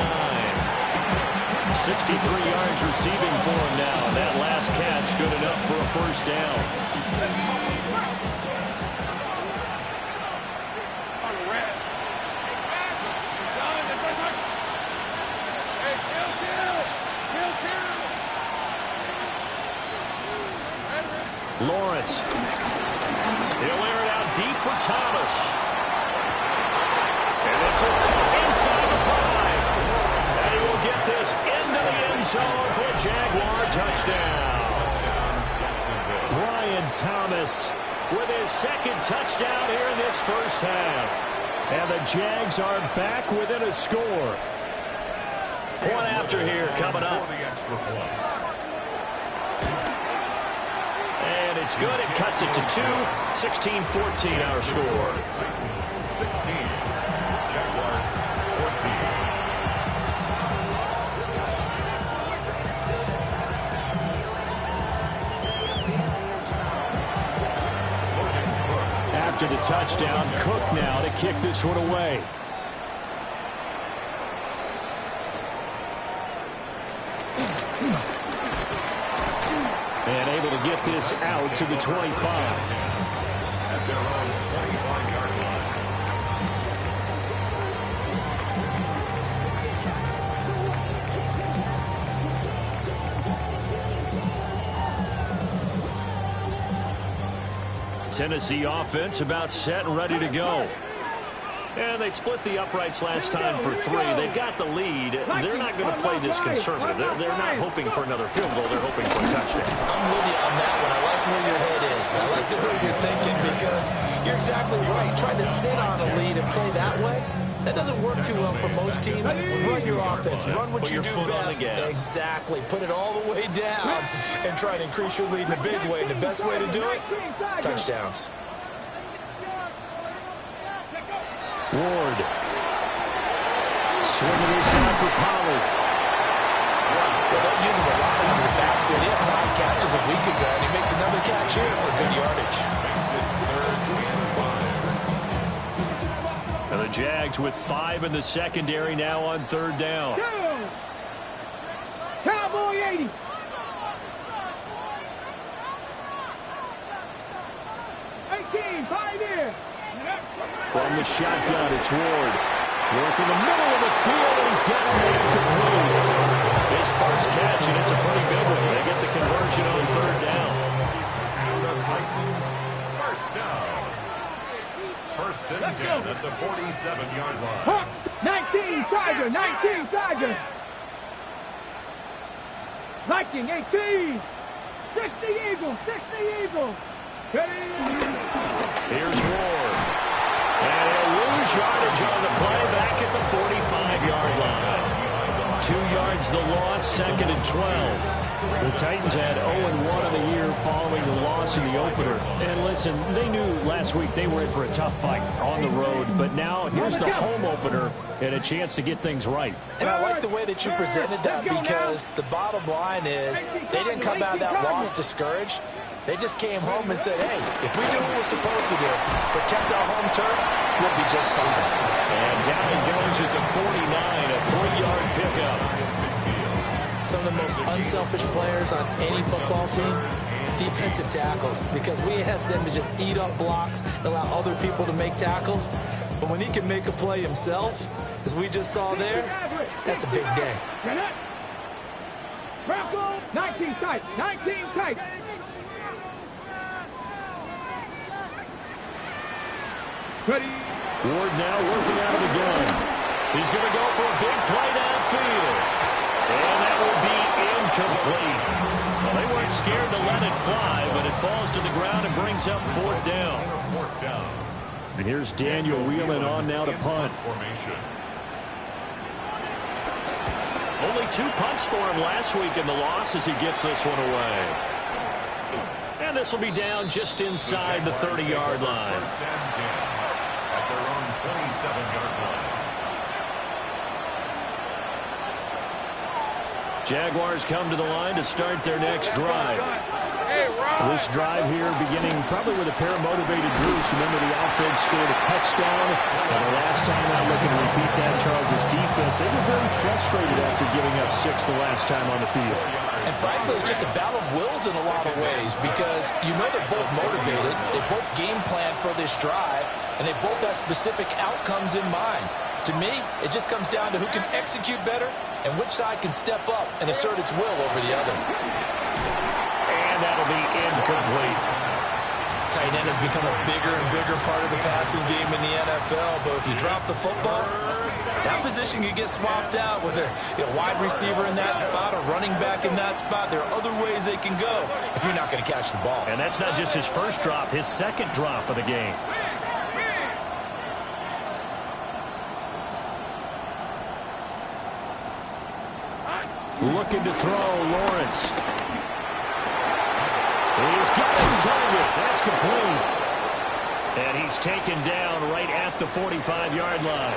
63 yards receiving for him now. And that last catch good enough for a first down. Lawrence. He'll air it out deep for Thomas. And this is caught inside the 5. And he will get this into the end zone for a Jaguar touchdown. Brian Thomas with his second touchdown here in this first half. And the Jags are back within a score. Point after here coming up. And it's good. It cuts it to 2. 16-14 our score. 16. Jaguars 14. After the touchdown, Cook now to kick this one away. And able to get this out to the 25. At their own 25-yard line. Tennessee offense about set and ready to go. And they split the uprights last time for 3. They've got the lead. They're not going to play this conservative. They're not hoping for another field goal. They're hoping for a touchdown. I'm with you on that one. I like where your head is. I like the way you're thinking because you're exactly right. Trying to sit on a lead and play that way, that doesn't work too well for most teams. Run your offense. Run what you do best. Exactly. Put it all the way down and try to increase your lead in a big way. And the best way to do it, touchdowns. Ward. Swinging this out for Pollard. Well, they're using a lot in the backfield. He had 5 catches a week ago, and he makes another catch here for good yardage. And the Jags with 5 in the secondary now on 3rd down. Cowboy 80. From the shotgun, it's Ward. Working the middle of the field, and he's got it complete. His first catch, and it's a pretty big one. They get the conversion on 3rd down. And the Titans, first down. First and 10 at the 47-yard line. 19 Tiger, 19 Tiger. Viking 18. 60 Eagles, 60 Eagles. Here's Ward. And he'll lose yardage on the play back at the 45-yard line. 2 yards the loss, 2nd and 12. The Titans had 0-1 of the year following the loss in the opener. And listen, they knew last week they were in for a tough fight on the road. But now here's the home opener and a chance to get things right. And I like the way that you presented that because the bottom line is they didn't come out of that loss discouraged. They just came home and said, hey, if we do what we're supposed to do, protect our home turf, we'll be just fine. And down it goes at the 49, a 3-yard pickup. Some of the most unselfish players on any football team defensive tackles, because we ask them to just eat up blocks and allow other people to make tackles. But when he can make a play himself, as we just saw there, that's a big day. 19 tight, 19 tight. Ready. Ward now working out of the gun. He's going to go for a big play downfield. And that will be incomplete. Well, they weren't scared to let it fly, but it falls to the ground and brings up fourth down. And here's Daniel Whelan on now to punt. Only 2 punts for him last week in the loss as he gets this one away. And this will be down just inside the 30-yard line. At their own 27-yard line. Jaguars come to the line to start their next drive. This drive here beginning probably with a pair of motivated Bruce. Remember, the offense scored a touchdown. And the last time out, looking to repeat that, Charles' defense, they were very frustrated after giving up 6 the last time on the field. And frankly, it's just a battle of wills in a lot of ways, because you know they're both motivated, they both game plan for this drive, and they both have specific outcomes in mind. To me, it just comes down to who can execute better and which side can step up and assert its will over the other. And that'll be incomplete. Tight end has become a bigger and bigger part of the passing game in the NFL, but if you drop the football, that position can get swapped out with a wide receiver in that spot, a running back in that spot. There are other ways they can go if you're not going to catch the ball. And that's not just his first drop, his second drop of the game. Looking to throw, Lawrence. He's got his target. That's complete. And he's taken down right at the 45-yard line.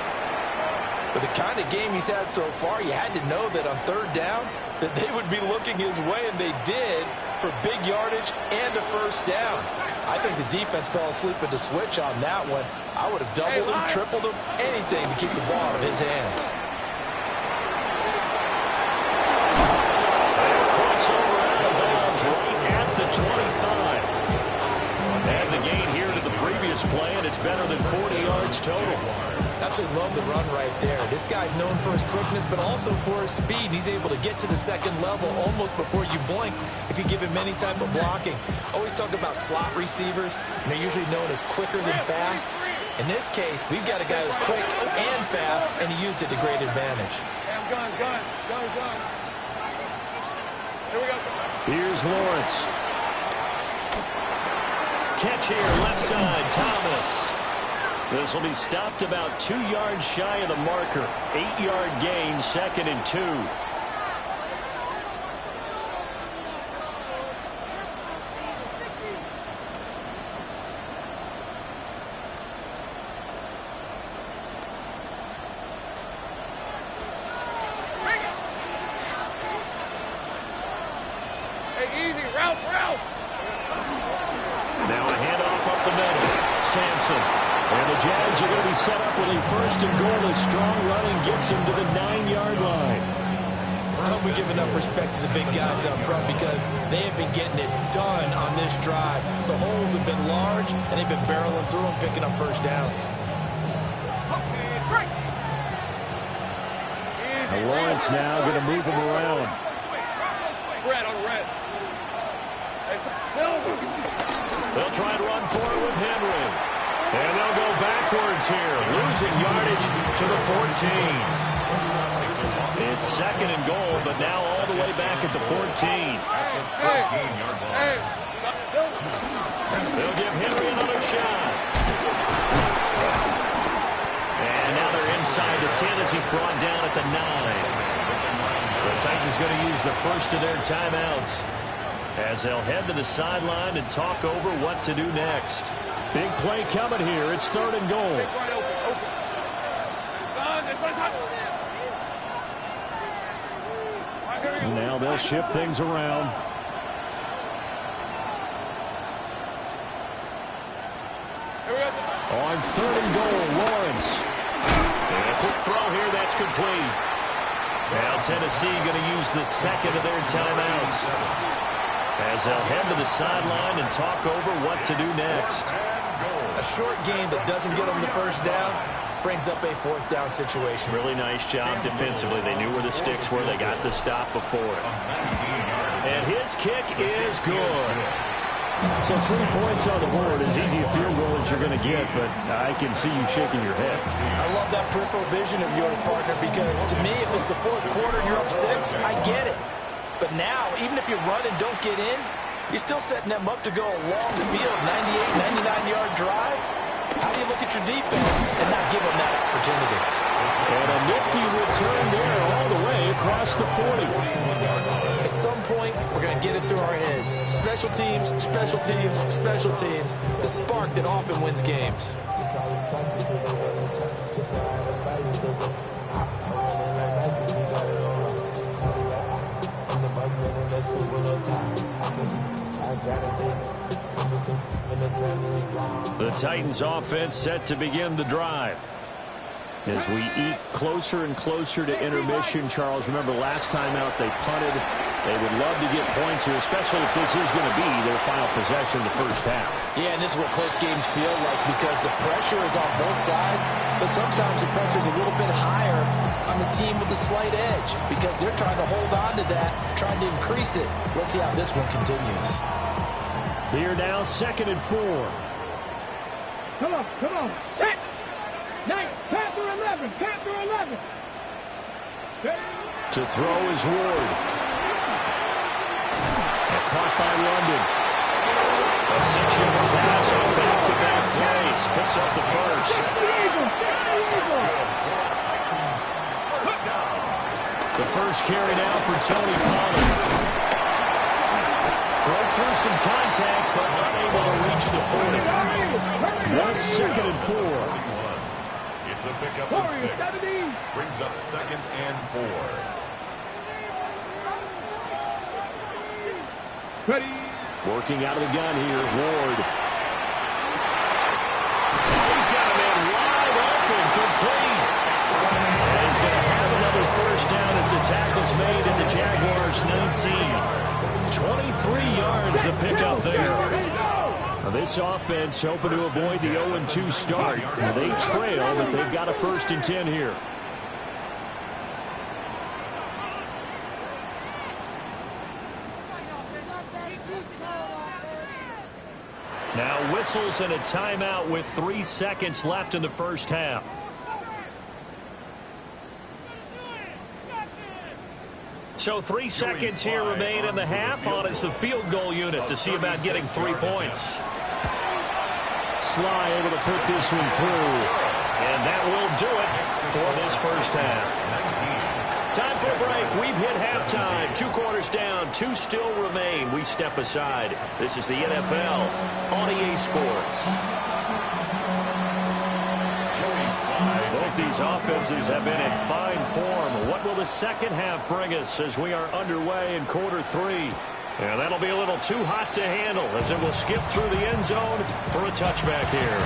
With the kind of game he's had so far, you had to know that on third down that they would be looking his way, and they did, for big yardage and a first down. I think the defense fell asleep at the switch on that one. I would have doubled him, tripled him, anything to keep the ball out of his hands. Crossover out of bounds right at the 25. And the gain here to the previous play, and it's better than 40 yards total. Absolutely love the run right there. This guy's known for his quickness, but also for his speed. He's able to get to the second level almost before you blink if you give him any type of blocking. Always talk about slot receivers, and they're usually known as quicker than fast. In this case, we've got a guy who's quick and fast, and he used it to great advantage. Gun. Here we go. Here's Lawrence. Catch here, left side, Thomas. This will be stopped about 2 yards shy of the marker. 8-yard gain, 2nd and 2. Hey, easy, route. Now a handoff up the middle. Sampson. And the Jags are going to be set up with a 1st and goal. A strong running gets him to the 9-yard line. I hope we give enough respect to the big guys up front, because they have been getting it done on this drive. The holes have been large, and they've been barreling through them, picking up first downs. And Lawrence now going to move him around. Red on red. They'll try and run for it with Henry. And they'll go backwards here, losing yardage to the 14. It's 2nd and goal, but now all the way back at the 14. They'll give Henry another shot. And now they're inside the 10 as he's brought down at the 9. The Titans going to use the first of their timeouts as they'll head to the sideline and talk over what to do next. Big play coming here. It's 3rd and goal. And now they'll shift things around. On 3rd and goal, Lawrence. And a quick throw here. That's complete. Now Tennessee going to use the 2nd of their timeouts. As they'll head to the sideline and talk over what to do next. A short game that doesn't get them the first down brings up a fourth down situation. Really nice job defensively. They knew where the sticks were. They got the stop before it. And his kick is good. So 3 points on the board, as easy a field goal as you're going to get, but I can see you shaking your head. I love that peripheral vision of yours, partner, because to me, if it's the fourth quarter and you're up 6, I get it. But now, even if you run and don't get in, you're still setting them up to go along the field, 98, 99-yard drive. How do you look at your defense and not give them that opportunity? And a nifty return there all the way across the 40. At some point, we're going to get it through our heads. Special teams, special teams, special teams. The spark that often wins games. The Titans offense set to begin the drive. As we eat closer and closer to intermission, Charles, remember last time out they punted. They would love to get points here, especially if this is going to be their final possession of the first half. Yeah, and this is what close games feel like because the pressure is on both sides, but sometimes the pressure is a little bit higher on the team with the slight edge because they're trying to hold on to that, trying to increase it. Let's see how this one continues. Here now, 2nd and 4. Come on, come on. Set. Nice. Panther 11. Panther 11. To throw is Ward. And caught by London. A 6-yard pass on back-to-back plays. Picks up the first. The first carry now for Tony Pollard. Broke through some contact, but unable to reach the 40. That's 2nd and 4. It's a pickup of 6. Brings up 2nd and 4. Ready. Working out of the gun here, Ward. He's got a man wide open, complete. And he's going to have another first down as the tackle's made at the Jaguars' 19. 23 yards to pick up there. Now this offense hoping to avoid the 0-2 start. Now they trail, but they've got a 1st and 10 here. Now whistles and a timeout with 3 seconds left in the first half. So 3 seconds here remain in the half on it's the field goal unit to see about getting 3 points. Sly able to put this one through. And that will do it for this first half. Time for a break. We've hit halftime. 2 quarters down. 2 still remain. We step aside. This is the NFL on EA Sports. Both these offenses have been in fine form. What will the second half bring us as we are underway in quarter 3? And that'll be a little too hot to handle as it will skip through the end zone for a touchback here.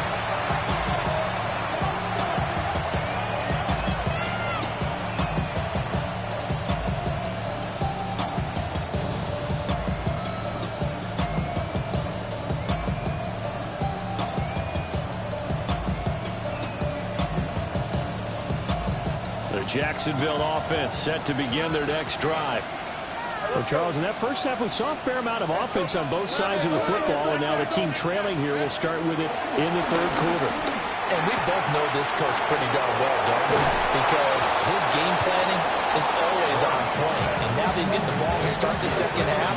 Jacksonville offense set to begin their next drive. Well, Charles, in that first half, we saw a fair amount of offense on both sides of the football, and now the team trailing here will start with it in the 3rd quarter. And we both know this coach pretty darn well, don't we? Because his game planning is always on point. And now that he's getting the ball to start the second half,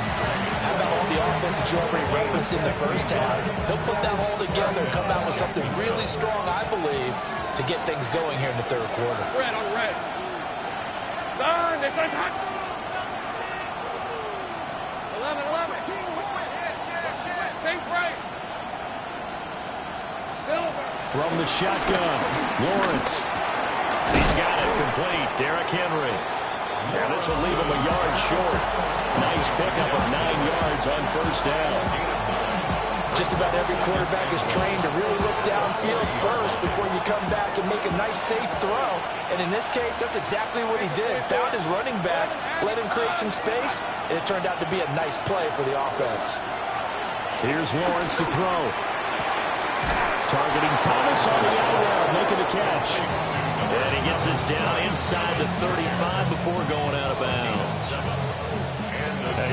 how about all the offense that you already referenced in the first half? He'll put that all together and come out with something really strong, I believe, to get things going here in the 3rd quarter. Red on red. Son, this is hot. 11. Think right. Silver. From the shotgun, Lawrence. He's got it complete. Derrick Henry. And this will leave him a yard short. Nice pickup of 9 yards on first down. Just about every quarterback is trained to really look downfield first before you come back and make a nice, safe throw. And in this case, that's exactly what he did. Found his running back, let him create some space, and it turned out to be a nice play for the offense. Here's Lawrence to throw. Targeting Thomas on the out route, making the catch. And he gets this down inside the 35 before going out of bounds.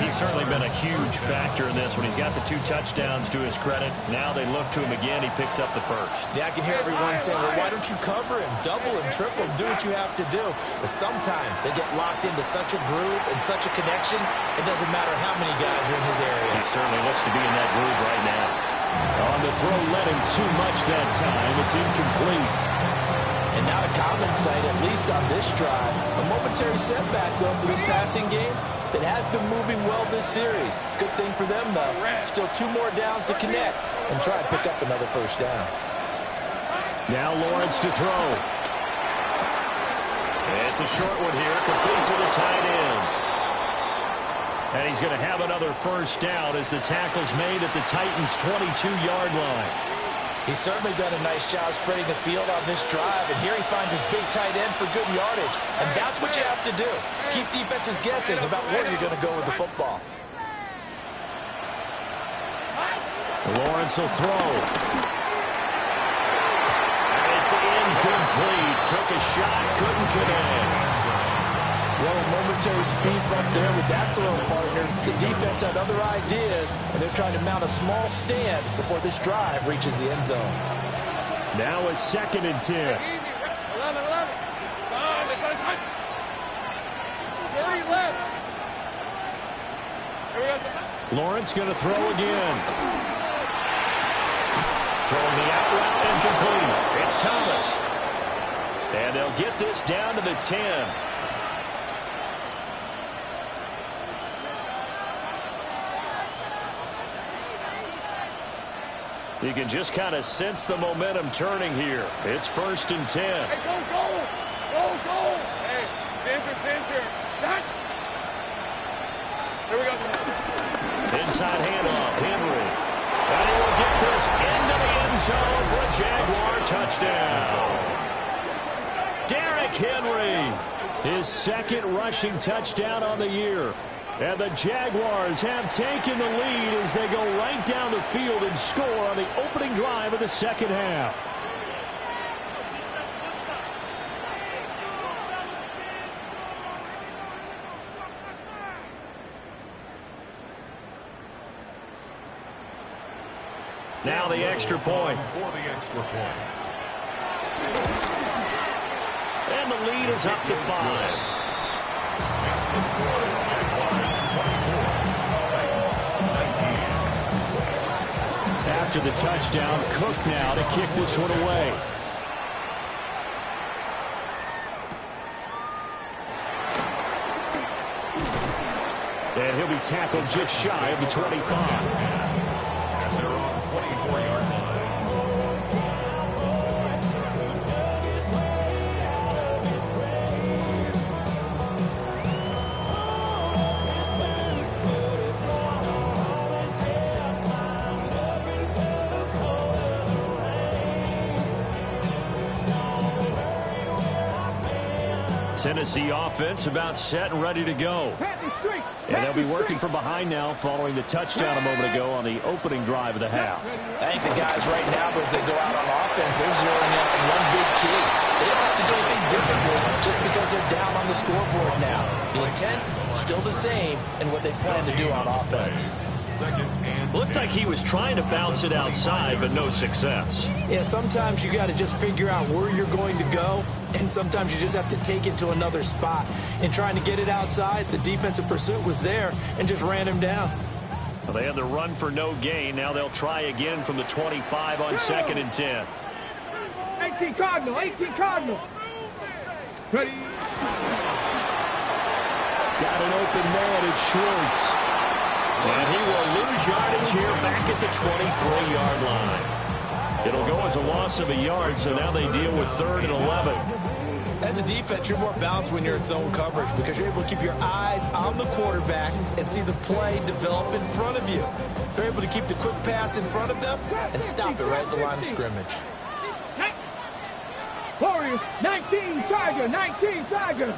He's certainly been a huge factor in this when he's got the 2 touchdowns to his credit. Now they look to him again. He picks up the first. Yeah, I can hear everyone saying, well, why don't you cover him, double him, triple him, do what you have to do. But sometimes they get locked into such a groove and such a connection, it doesn't matter how many guys are in his area. He certainly looks to be in that groove right now. On the throw, led him too much that time. It's incomplete. And now a common sight, at least on this drive. A momentary setback, though, for this passing game that has been moving well this series. Good thing for them, though. Still 2 more downs to connect and try and pick up another first down. Now Lawrence to throw. It's a short one here, complete to the tight end. And he's going to have another first down as the tackle's made at the Titans' 22-yard line. He's certainly done a nice job spreading the field on this drive, and here he finds his big tight end for good yardage. And that's what you have to do. Keep defenses guessing about where you're going to go with the football. Lawrence will throw. And it's incomplete. Took a shot, couldn't connect. Well, a momentary speed bump there with that throw, partner. The defense had other ideas, and they're trying to mount a small stand before this drive reaches the end zone. Now a 2nd and 10. 11. Lawrence going to throw again. Throwing the out route, incomplete. It's Thomas. And they'll get this down to the 10. You can just kind of sense the momentum turning here. It's 1st and 10. Hey, go. Hey, danger. Done. Here we go. Inside handoff, Henry. And he will get this into the end zone for a Jaguar touchdown. Derrick Henry, his 2nd rushing touchdown on the year. And the Jaguars have taken the lead as they go right down the field and score on the opening drive of the 2nd half. Now the extra point. For the extra point. And the lead is up to 5. Makes the score Jaguars 24, Titans 19. After the touchdown, Cook now to kick this one away. And he'll be tackled just shy of the 25. Tennessee offense about set and ready to go. And they'll be working from behind now following the touchdown a moment ago on the opening drive of the half. I think the guys right now, as they go out on offense, they're zeroing in on one big key. They don't have to do anything differently just because they're down on the scoreboard now. The intent, still the same, and what they plan to do on offense. Looked like he was trying to bounce it outside, but no success. Yeah, sometimes you got to just figure out where you're going to go, and sometimes you just have to take it to another spot. In trying to get it outside, the defensive pursuit was there and just ran him down. Well, they had the run for no gain. Now they'll try again from the 25 on 2nd and 10. 18 Cardinal. Ready. Got an open man, it's Schwartz. And he will lose yardage here back at the 23-yard line. It'll go as a loss of a yard, so now they deal with 3rd and 11. As a defense, you're more balanced when you're in zone coverage because you're able to keep your eyes on the quarterback and see the play develop in front of you. They're able to keep the quick pass in front of them and stop it right at the line of scrimmage. Warriors, 19 Tiger, 19 Tiger.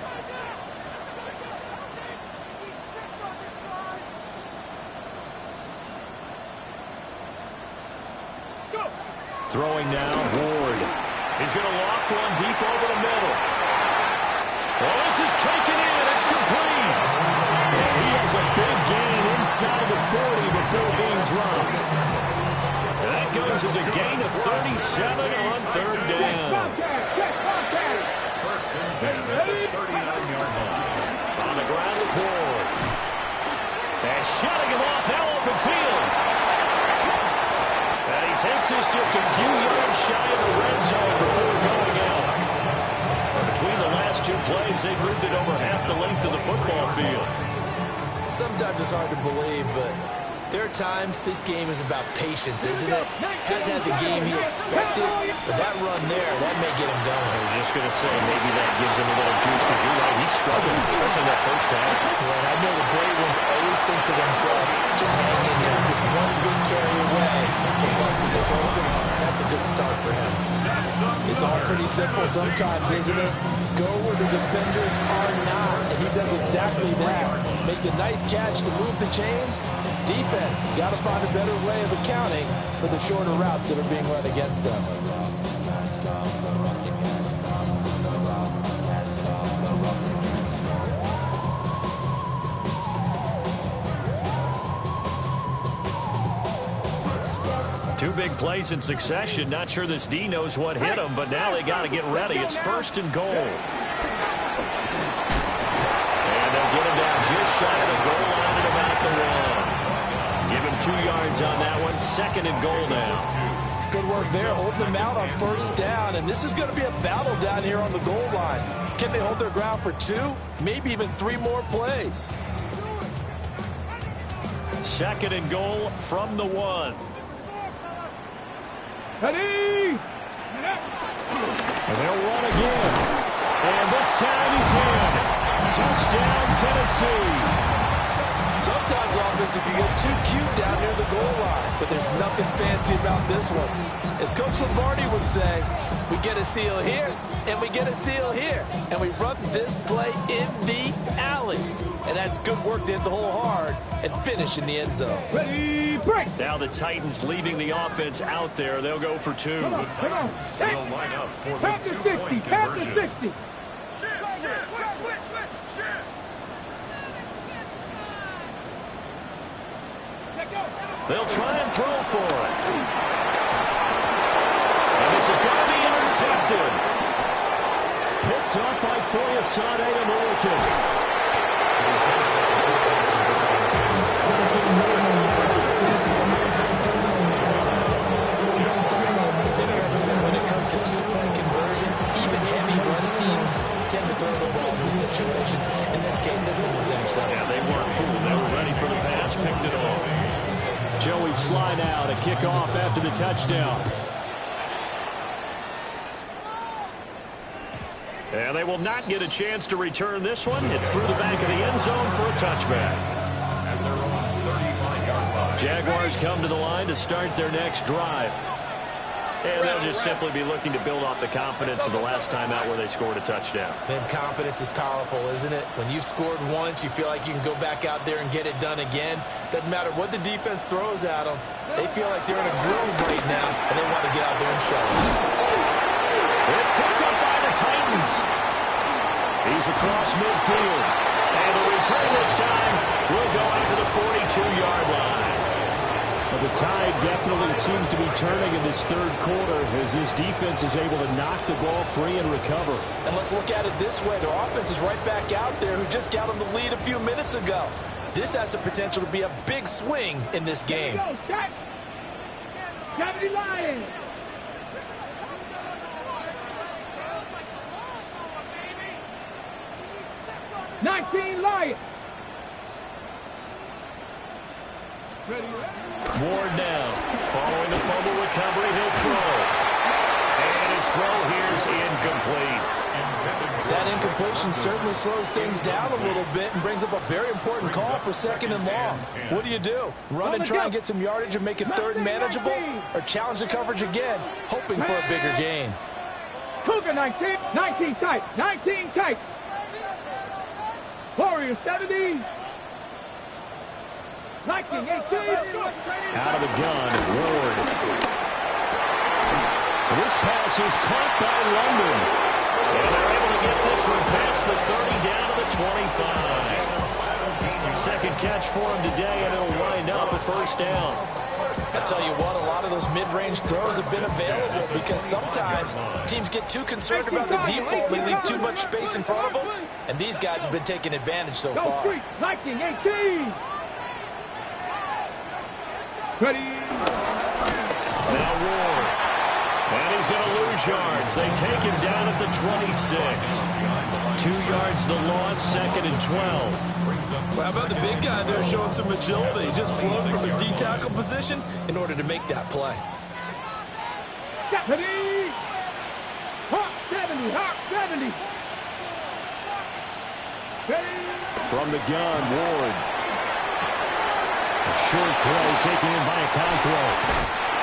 Throwing now, Ward. He's going to loft one deep over the middle. Oh, this is taken in. It's complete. And he has a big gain inside the 40 before being dropped. That goes as a gain of 37 on third down. First and 10 at the 39-yard line. On the ground with Ward. And shutting him off, now open field. And he takes this just a few yards shy of the red zone before going out. And between the last two plays, they've moved it over half the length of the football field. Sometimes it's hard to believe, but there are times this game is about patience, isn't it? Hasn't had the game he expected, but that run there, that may get him going. I was just going to say, maybe that gives him a little juice, because you're right, he struggled, especially that first half. Yeah, and I know the great ones always think to themselves, just hang in there, just one big carry away from busting this open. That's a good start for him. It's all pretty simple sometimes, isn't it? Go where the defenders are not, and he does exactly that. Makes a nice catch to move the chains. Defense got to find a better way of accounting for the shorter routes that are being run against them. Two big plays in succession. Not sure this D knows what hit him, but now they got to get ready. It's first and goal. And they'll get him down just shy of the goal line at about the one. Give him 2 yards on that one. Second and goal now. Good work there, holding them out on first down, and this is going to be a battle down here on the goal line. Can they hold their ground for 2, maybe even 3 more plays? Second and goal from the 1. Ready? And they'll run again. And this time he's in. Touchdown, Tennessee. Sometimes offense can get too cute down near the goal line, but there's nothing fancy about this one. As Coach Lombardi would say, we get a seal here, and we get a seal here, and we run this play in the alley. And that's good work to hit the hole hard and finish in the end zone. Ready, break. Now the Titans leaving the offense out there. They'll go for 2. Come on. They'll line up for the Pass the 60, two-point pass the conversion. 60. They'll try and throw for it. And this is going to be intercepted. Picked up by Foyesade American. It's interesting that when it comes to two-point conversions, even heavy run teams tend to throw the ball in these situations. In this case, this one was intercepted. Yeah, they weren't fooled. They were ready for the pass, picked it off. Joey Sly now to kick off after the touchdown. And they will not get a chance to return this one. It's through the back of the end zone for a touchback. And they're on 35-yard line. Jaguars come to the line to start their next drive. And they'll just simply be looking to build off the confidence of the last time out where they scored a touchdown. Man, confidence is powerful, isn't it? When you've scored once, you feel like you can go back out there and get it done again. Doesn't matter what the defense throws at them. They feel like they're in a groove right now, and they want to get out there and show it. It's picked up by the Titans. He's across midfield. And the return this time will go out to the 42-yard line. Well, the tide definitely seems to be turning in this third quarter as this defense is able to knock the ball free and recover. And let's look at it this way. Their offense is right back out there who just got them the lead a few minutes ago. This has the potential to be a big swing in this game. Go, start. 70 Lions. Lions. Ward now, following the fumble recovery, he'll throw. And his his throw here's incomplete. That incompletion certainly slows things down a little bit and brings up a very important call for 2nd and long. What do? Run and try and get some yardage and make it 3rd and manageable, or challenge the coverage again, hoping for a bigger gain? Cougar 19, 19 tight, 19 tight. Warriors 70. 19, 18. Out of the gun, Ward. This pass is caught by London. And they're able to get this one past the 30 down to the 25. Second catch for him today, and it'll wind up a 1st down. I tell you what, a lot of those mid-range throws have been available because sometimes teams get too concerned about the deep ball and they leave too much space in front of them, and these guys have been taking advantage so far. 19, 18. Ready. Now Ward. And he's going to lose yards. They take him down at the 26. 2 yards the loss, 2nd and 12. Well, how about the big guy there showing some agility? Just float from his D-tackle position in order to make that play. Ready. Hawk 70, Hawk 70. Ready. From the gun, Ward. A short throw taken in by Okonkwo.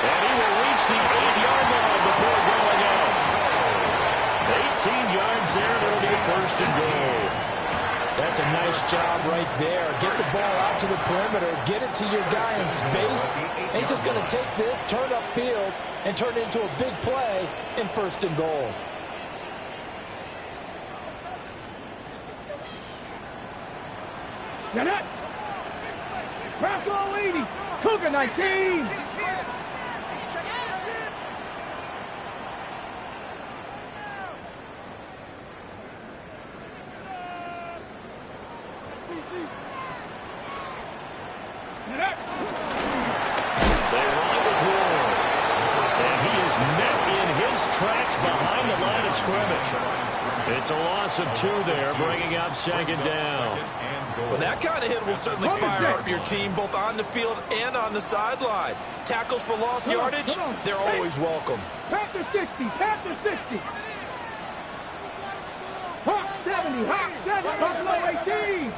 And he will reach the 8-yard line before going out. 18 yards there, and it'll be a 1st and goal. That's a nice job right there. Get the ball out to the perimeter, get it to your guy in space. And he's just going to take this, turn upfield, and turn it into a big play in 1st and goal. Get it. Bronco 80. Cougar 19. Tracks behind the line of scrimmage. It's a loss of 2 there, bringing up 2nd down. Well, that kind of hit will certainly fire up your team both on the field and on the sideline. Tackles for lost yardage, they're always welcome. Panther 60, Panther 60. Hawk 70, Hawk 7, Buffalo 18.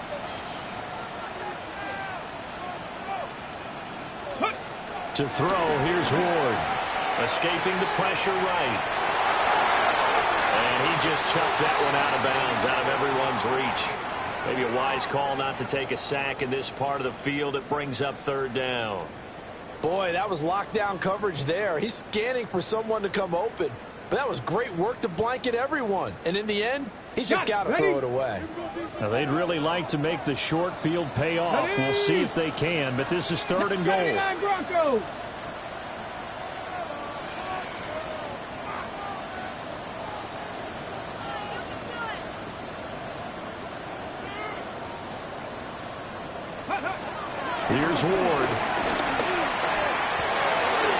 To throw, here's Ward. Escaping the pressure right. And he just chucked that one out of bounds, out of everyone's reach. Maybe a wise call not to take a sack in this part of the field. It brings up 3rd down. Boy, that was lockdown coverage there. He's scanning for someone to come open. But that was great work to blanket everyone. And in the end, he's just got to throw it away. Now, they'd really like to make the short field pay off. We'll see if they can, but this is 3rd and goal. Broncos. Here's Ward.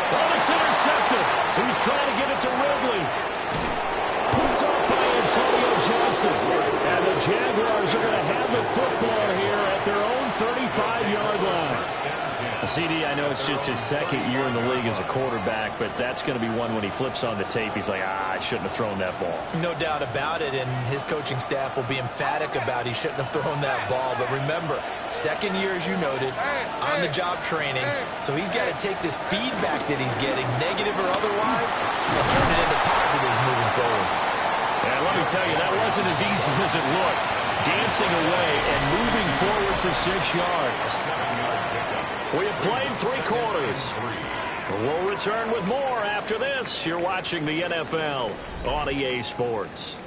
Oh, it's intercepted. He's trying to get it to Ridley. Picked up by Antonio Johnson. And the Jaguars are going to have the football here at their own 35-yard line. CD, I know it's just his 2nd year in the league as a quarterback, but that's going to be one when he flips on the tape. He's like, I shouldn't have thrown that ball. No doubt about it, and his coaching staff will be emphatic about he shouldn't have thrown that ball. But remember, 2nd year, as you noted, on-the-job training, so he's got to take this feedback that he's getting, negative or otherwise, and turn it into positives moving forward. And let me tell you, that wasn't as easy as it looked. Dancing away and moving forward for 6 yards. We have played 3 quarters. We'll return with more after this. You're watching the NFL on EA Sports.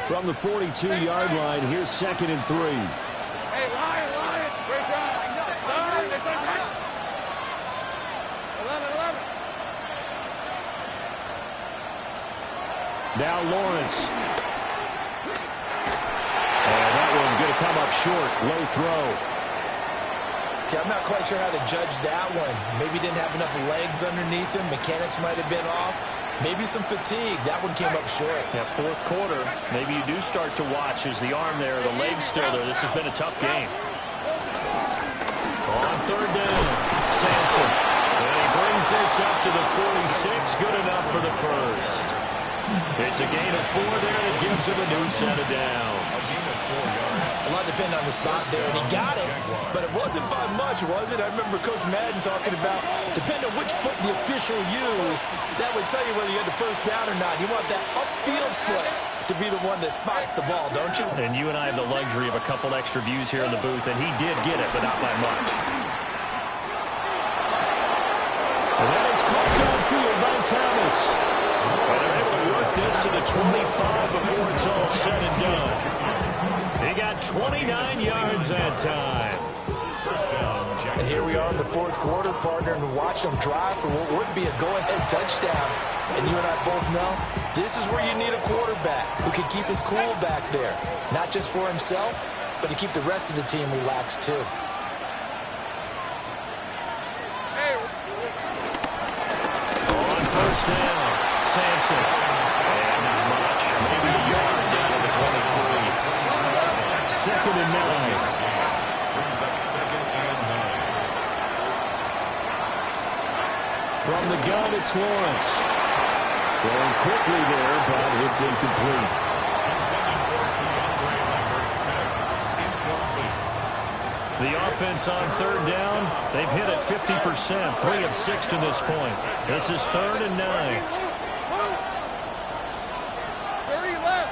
From the 42-yard line, here's 2nd and 3. Hey, Ryan, great job. 11. Now Lawrence. And that one going to come up short. Low throw. See, I'm not quite sure how to judge that one. Maybe didn't have enough legs underneath him. Mechanics might have been off. Maybe some fatigue. That one came up short. Yeah, fourth quarter, maybe you do start to watch as the arm there, the leg's still there. This has been a tough game. On third down, Sampson. And he brings this up to the 46. Good enough for the first. It's a gain of 4 there that gives him a new set of downs. A lot depended on the spot there, and he got it, but it wasn't by much, was it? I remember Coach Madden talking about, depending on which foot the official used, that would tell you whether you had the first down or not. You want that upfield foot to be the one that spots the ball, don't you? And you and I have the luxury of a couple extra views here in the booth, and he did get it, but not by much. And that is caught downfield by Thomas. And they're able to work this to the 25 before it's all said and done. He got 29 yards that time. And here we are in the fourth quarter, partner, and watch them drive for what would be a go-ahead touchdown. And you and I both know this is where you need a quarterback who can keep his cool back there. Not just for himself, but to keep the rest of the team relaxed too. On first down, Sampson. And not much. Maybe a yard down to the 23. Second and 9. Brings up second and 9. From the gun, it's Lawrence. Throwing quickly there, but it's incomplete. The offense on third down, they've hit it 50%, 3 of 6 to this point. This is 3rd and 9. 30 left.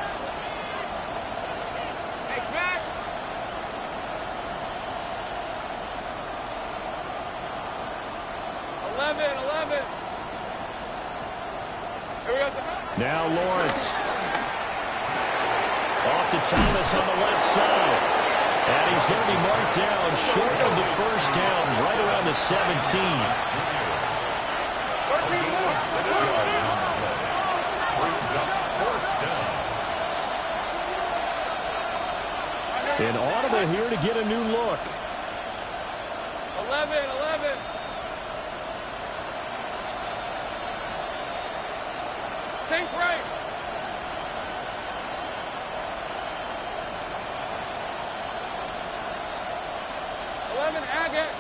Hey, smash. Eleven. Here we go. Now Lawrence. Off to Thomas on the left side. And he's going to be marked down short of the first down, right around the 17. And Audible here to get a new look. 11. Sink right. Agate.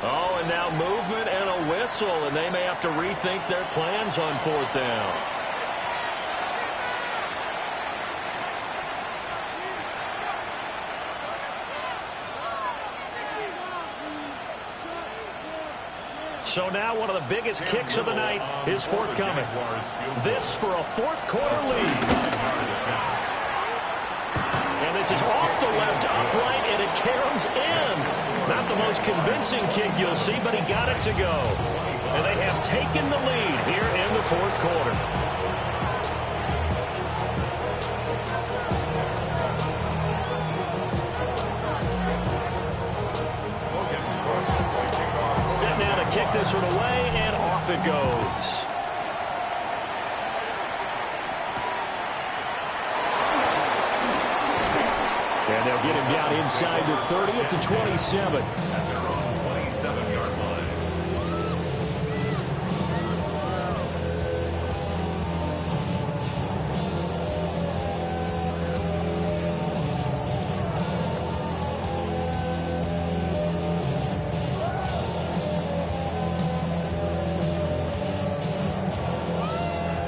Oh, and now movement and a whistle, and they may have to rethink their plans on fourth down. So now one of the biggest kicks of the night is forthcoming. This for a fourth quarter lead. And this is off the left upright, and it caroms in. Not the most convincing kick you'll see, but he got it to go. And they have taken the lead here in the fourth quarter. Set now to kick this one away, and off it goes. And they'll get him down inside the 30 at the 27. At their own 27-yard line.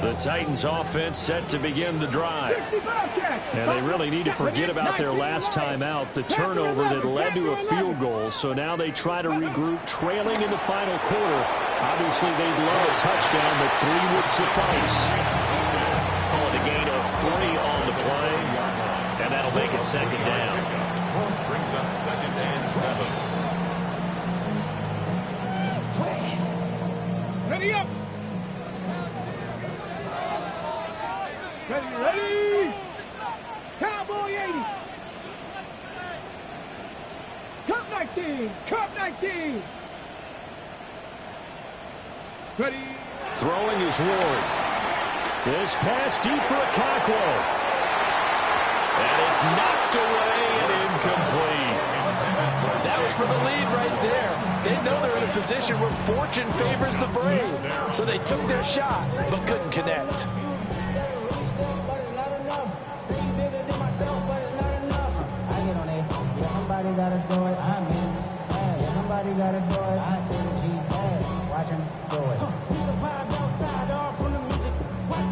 The Titans offense set to begin the drive. And they really need to forget about their last time out, the turnover that led to a field goal. So now they try to regroup, trailing in the final quarter. Obviously, they'd love a touchdown, but 3 would suffice. Oh, the gain of 3 on the play, and that'll make it second down. Brings up second and 7. Ready up. Ready. Cowboy 80. Cup 19. Ready. Throwing is Ward. This pass deep for Okonkwo. And it's knocked away and incomplete. That was for the lead right there. They know they're in a position where fortune favors the brave. So they took their shot, but couldn't connect. Somebody gotta do it, I'm in. Hey, somebody gotta do it, I take the G. Hey, watch him do it. We survived outside, all from the music. What?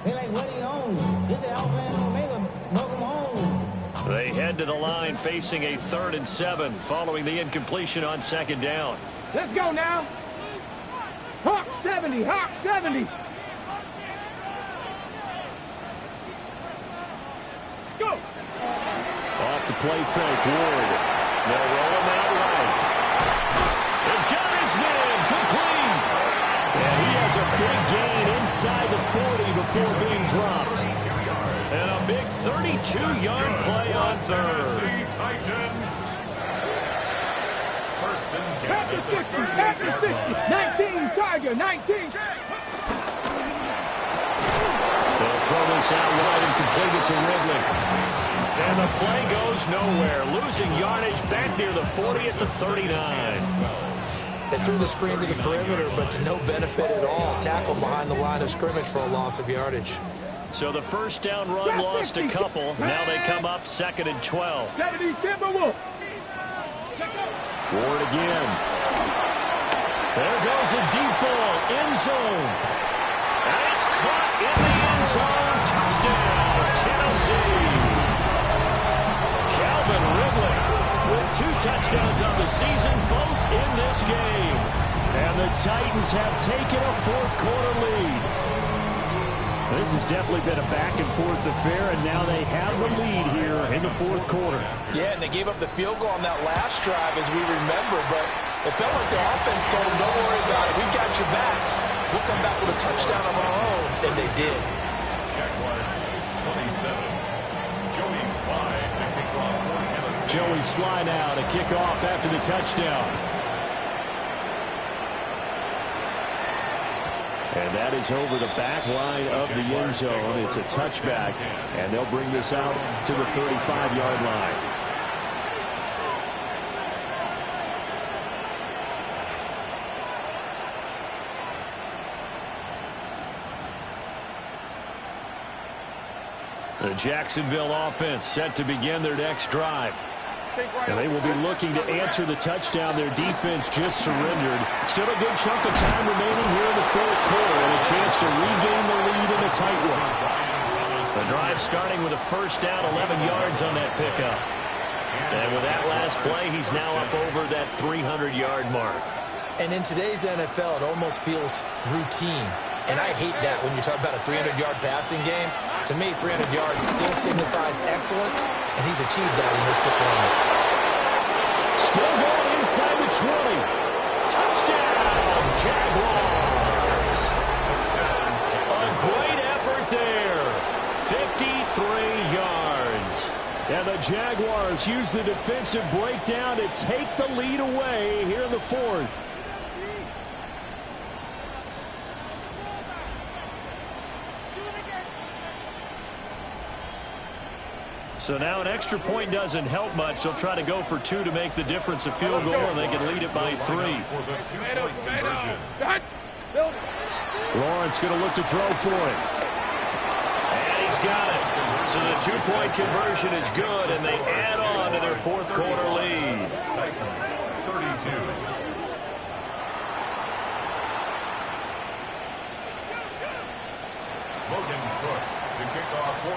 They like, what he own? This the Alpha and Omega, welcome home. They head to the line facing a 3rd and 7 following the incompletion on 2nd down. Let's go now. Hawk 70, Hawk 70. Go. Off the play fake, Ward. They'll roll him out right. They've got his man complete. And he has a big gain inside the 40 before being dropped. And a big 32-yard play on 3rd. Titan. 1st and 10 At the at the 60, at the 60. 19, Tiger, 19. They'll throw this out wide and complete it to Ridley. And the play goes nowhere, losing yardage back near the 40 at the 39. They threw the screen to the perimeter, but to no benefit at all. Tackled behind the line of scrimmage for a loss of yardage. So the 1st down run lost a couple. Now they come up 2nd and 12. 70, Timberwolf. Ward again. There goes a deep ball, end zone. And it's caught in the end zone. Touchdown, Tennessee. Calvin Ridley with 2 touchdowns on the season, both in this game. And the Titans have taken a 4th quarter lead. This has definitely been a back-and-forth affair, and now they have the lead here in the 4th quarter. Yeah, and they gave up the field goal on that last drive, as we remember, but it felt like the offense told them, don't worry about it. We've got your backs. We'll come back with a touchdown of our own, and they did. Jaguars 27. Joey Slye to kick off for Tennessee. Joey Slye now to kick off after the touchdown. And that is over the back line of the end zone. It's a touchback, and they'll bring this out to the 35-yard line. The Jacksonville offense set to begin their next drive. And they will be looking to answer the touchdown their defense just surrendered. Still a good chunk of time remaining here in the 4th quarter and a chance to regain the lead in a tight one. The drive starting with a 1st down, 11 yards on that pickup. And with that last play, he's now up over that 300-yard mark. And in today's NFL, it almost feels routine. And I hate that when you talk about a 300-yard passing game. To me, 300 yards still signifies excellence, and he's achieved that in this performance. Still going inside the 20. Touchdown, Jaguars. A great effort there. 53 yards. And the Jaguars use the defensive breakdown to take the lead away here in the 4th. So now an extra point doesn't help much. They'll try to go for 2 to make the difference a field goal, and they can lead it by 3. Lawrence going to look to throw for it. And he's got it. So the 2-point conversion is good, and they add on to their 4th quarter lead. Titans 32.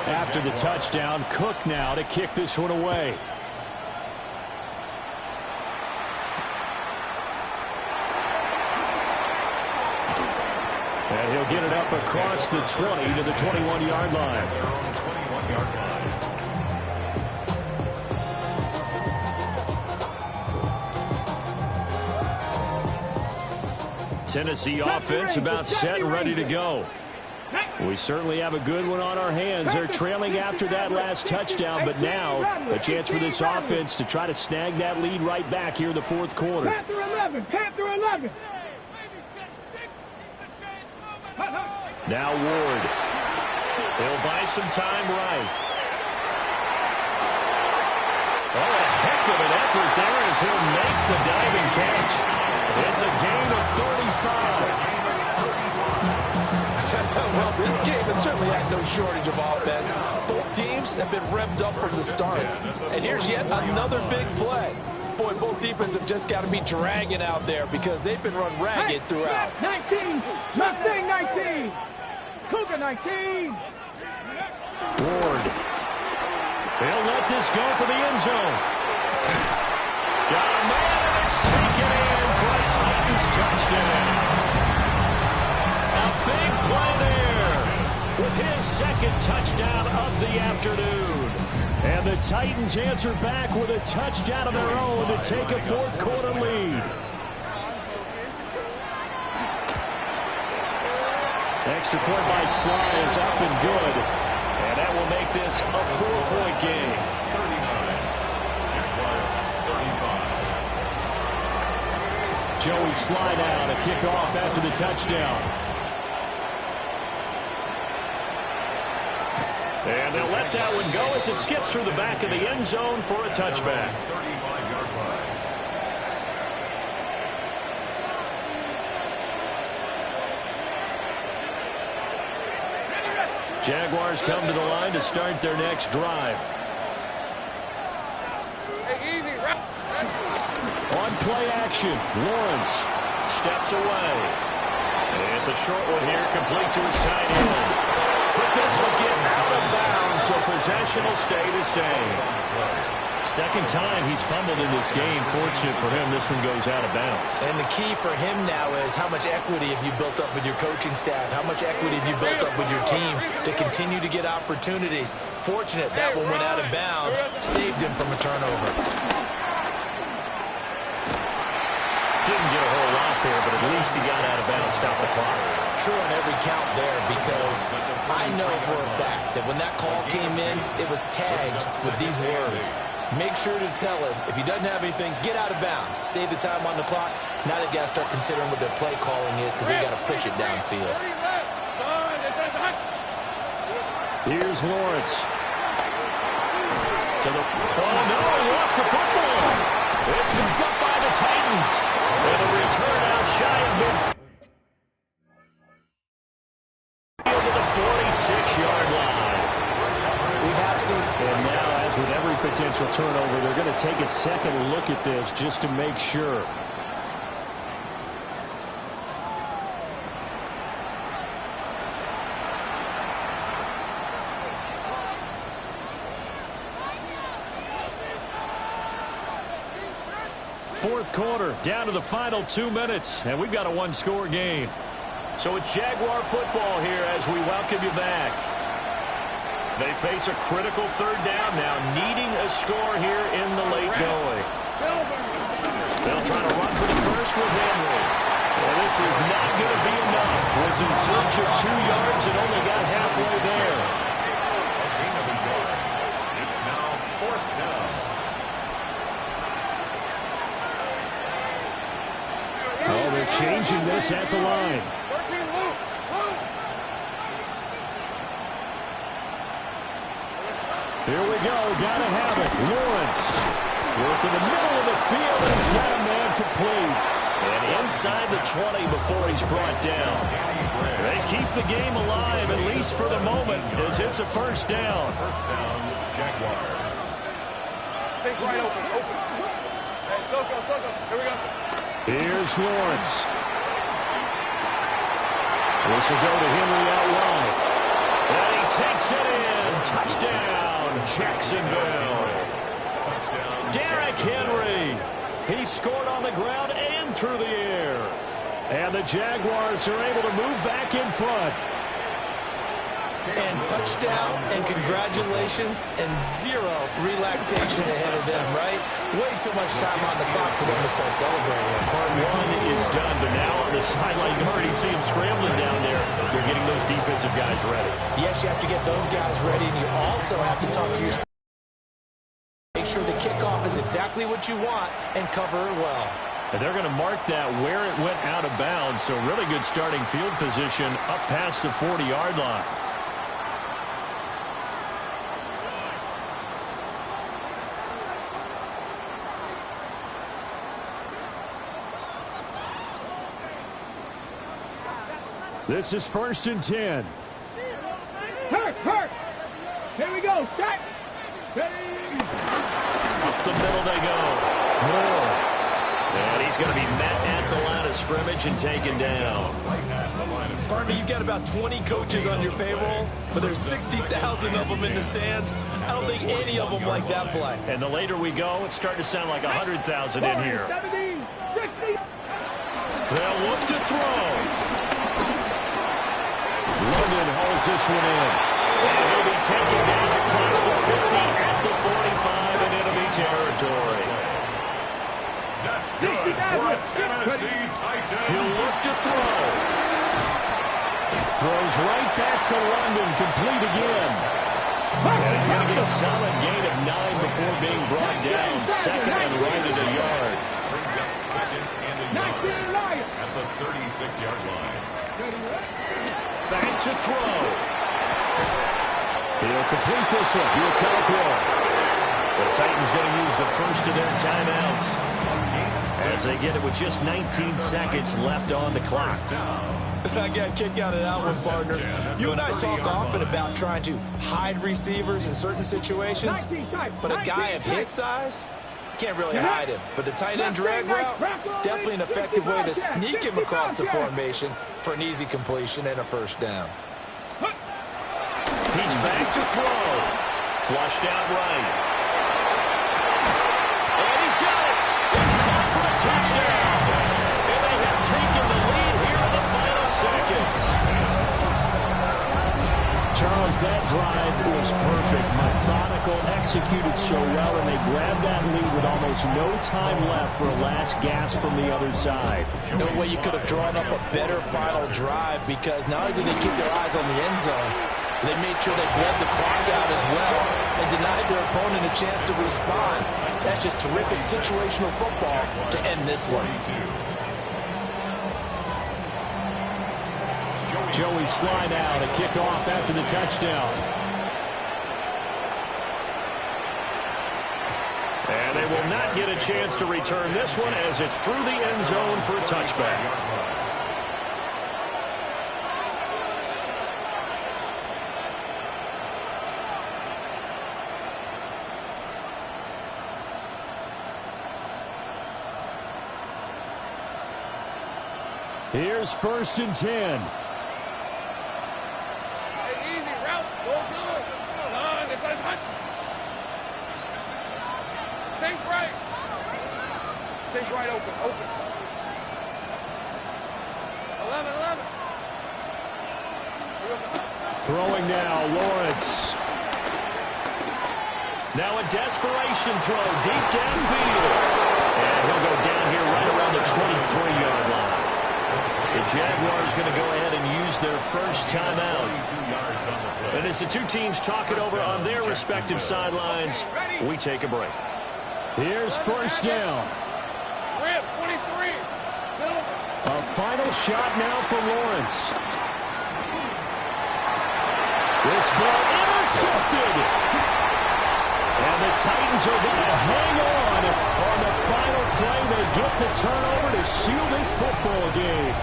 After the touchdown, Cook now to kick this one away. And he'll get it up across the 20 to the 21-yard line. Tennessee offense about set and ready to go. We certainly have a good one on our hands. They're trailing after that last touchdown, but now a chance for this offense to try to snag that lead right back here in the 4th quarter. Panther 11, Panther 11. Now Ward. He'll buy some time right. Oh, a heck of an effort there. as he'll make the diving catch. It's a gain of 35. Well, this game has certainly had no shortage of offense. Both teams have been revved up from the start. And here's yet another big play. Boy, both defenses have just got to be dragging out there because they've been run ragged throughout. 19, Mustang 19, Cougar 19. Ward. They'll let this go for the end zone. Got a man, and it's taken in for a Titans touchdown. A big play there with his second touchdown of the afternoon. And the Titans answer back with a touchdown of their own to take a fourth-quarter lead. Extra point by Sly is up and good. And that will make this a 4-point game. 39. Jaguars 35. Joey Sly now to kick off after the touchdown. And they'll let that one go as it skips through the back of the end zone for a touchback. 35-yard line. Jaguars come to the line to start their next drive. On play action, Lawrence steps away. It's a short one here, complete to his tight end. But this will get out of bounds, so possession will stay the same. Second time he's fumbled in this game. Fortunate for him, this one goes out of bounds. And the key for him now is how much equity have you built up with your coaching staff? How much equity have you built up with your team to continue to get opportunities? Fortunate that one went out of bounds, saved him from a turnover. Didn't get a whole lot there, but at least he got out of bounds, stopped the clock. True on every count there, because I know for a fact that when that call came in, it was tagged with these words. Make sure to tell him, if he doesn't have anything, get out of bounds. Save the time on the clock. Now they've got to start considering what their play calling is because they've got to push it downfield. Here's Lawrence. Oh, no, he lost the football. It's been dumped by the Titans. And a return out shy of midfield to the 46-yard line. We have seen. And now, as with every potential turnover, they're going to take a second look at this just to make sure. Fourth quarter, down to the final 2 minutes, and we've got a one-score game. So it's Jaguar football here as we welcome you back. They face a critical third down now, needing a score here in the late going. They'll try to run for the first with Henry. Well, this is not going to be enough. Was in search of 2 yards and only got halfway there. It's now fourth down. Oh, they're changing this at the line. Here we go, gotta have it. Lawrence, work in the middle of the field, and he's got a man complete. And inside the 20 before he's brought down. They keep the game alive, at least for the moment, as it's a first down. First down, Jaguars. Take right open. Hey, Soko. Here we go. Here's Lawrence. This will go to Henry out wide. And he takes it in. Touchdown. Jacksonville. Derrick Henry. He scored on the ground and through the air. And the Jaguars are able to move back in front. And touchdown, and congratulations, and zero relaxation ahead of them, right? Way too much time on the clock for them to start celebrating. Part one is done, but now on the sideline, you already see them scrambling down there. They're getting those defensive guys ready. Yes, you have to get those guys ready, and you also have to talk to your make sure the kickoff is exactly what you want and cover it well. And they're going to mark that where it went out of bounds, so really good starting field position up past the 40-yard line. This is 1st and 10. Hurt. Here we go. Set. Steady. Up the middle they go. Moore. And he's going to be met at the line of scrimmage and taken down. Partner, you've got about 20 coaches on your payroll, but there's 60,000 of them in the stands. I don't think any of them like that play. And the later we go, it's starting to sound like 100,000 in here. 17, 60. They'll look to throw. London hauls this one in. And he'll be taken down across the 50 at the 45 and enemy territory. That's good for a Tennessee Titan. He'll look to throw. Throws right back to London, complete again. And he's going to get a solid gain of 9 before being brought down. Second and right at a yard. Brings up second and a yard at the 36-yard line. Back to throw. He'll complete this one. He'll count one. The Titans going to use the first of their timeouts as they get it with just 19 seconds left on the clock. I got a kick out of that one, partner. You and I talk often about trying to hide receivers in certain situations, but a guy of his size can't really hide him. But the tight end drag route, definitely an effective way to sneak him across the formation for an easy completion and a first down. He's back to throw. Flushed out right. And he's got it. It's caught for a touchdown. And they have taken the lead here in the final seconds. Charles, that drive was perfect. Methodical, executed so well, and they grabbed that lead with almost no time left for a last gasp from the other side. No way you could have drawn up a better final drive, because not only did they keep their eyes on the end zone, they made sure they bled the clock out as well and denied their opponent a chance to respond. That's just terrific situational football to end this one. Joey slide out, a kickoff after the touchdown. And they will not get a chance to return this one as it's through the end zone for a touchback. Here's 1st and 10. Hey, easy route. Go good. Come on, it's hot. Safe right. Safe right open. 11. Throwing now, Lawrence. Now a desperation throw deep downfield. And he'll go down here right around the 23-yard line. The Jaguars going to go ahead and use their first timeout. And as the two teams talk it over on their respective sidelines, we take a break. Here's first down. Rip, 23. Silver. A final shot now for Lawrence. This ball intercepted. And the Titans are going to hang on the final play. They get the turnover to seal this football game.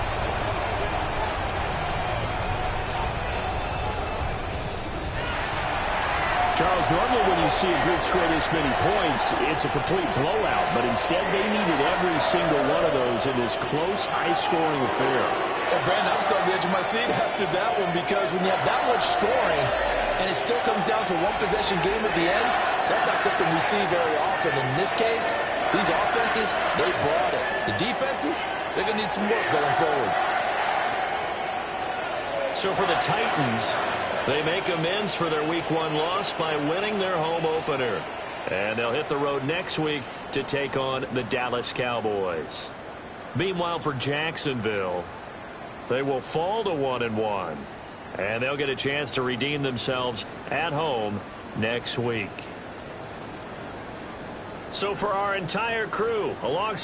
Charles, normally when you see a group score this many points, it's a complete blowout. But instead, they needed every single one of those in this close, high-scoring affair. Well, Brandon, I'm still on the edge of my seat after that one, because when you have that much scoring and it still comes down to one possession game at the end, that's not something we see very often. In this case, these offenses, they brought it. The defenses, they're going to need some work going forward. So for the Titans, they make amends for their Week 1 loss by winning their home opener. And they'll hit the road next week to take on the Dallas Cowboys. Meanwhile, for Jacksonville, they will fall to 1-1. And they'll get a chance to redeem themselves at home next week. So for our entire crew, alongside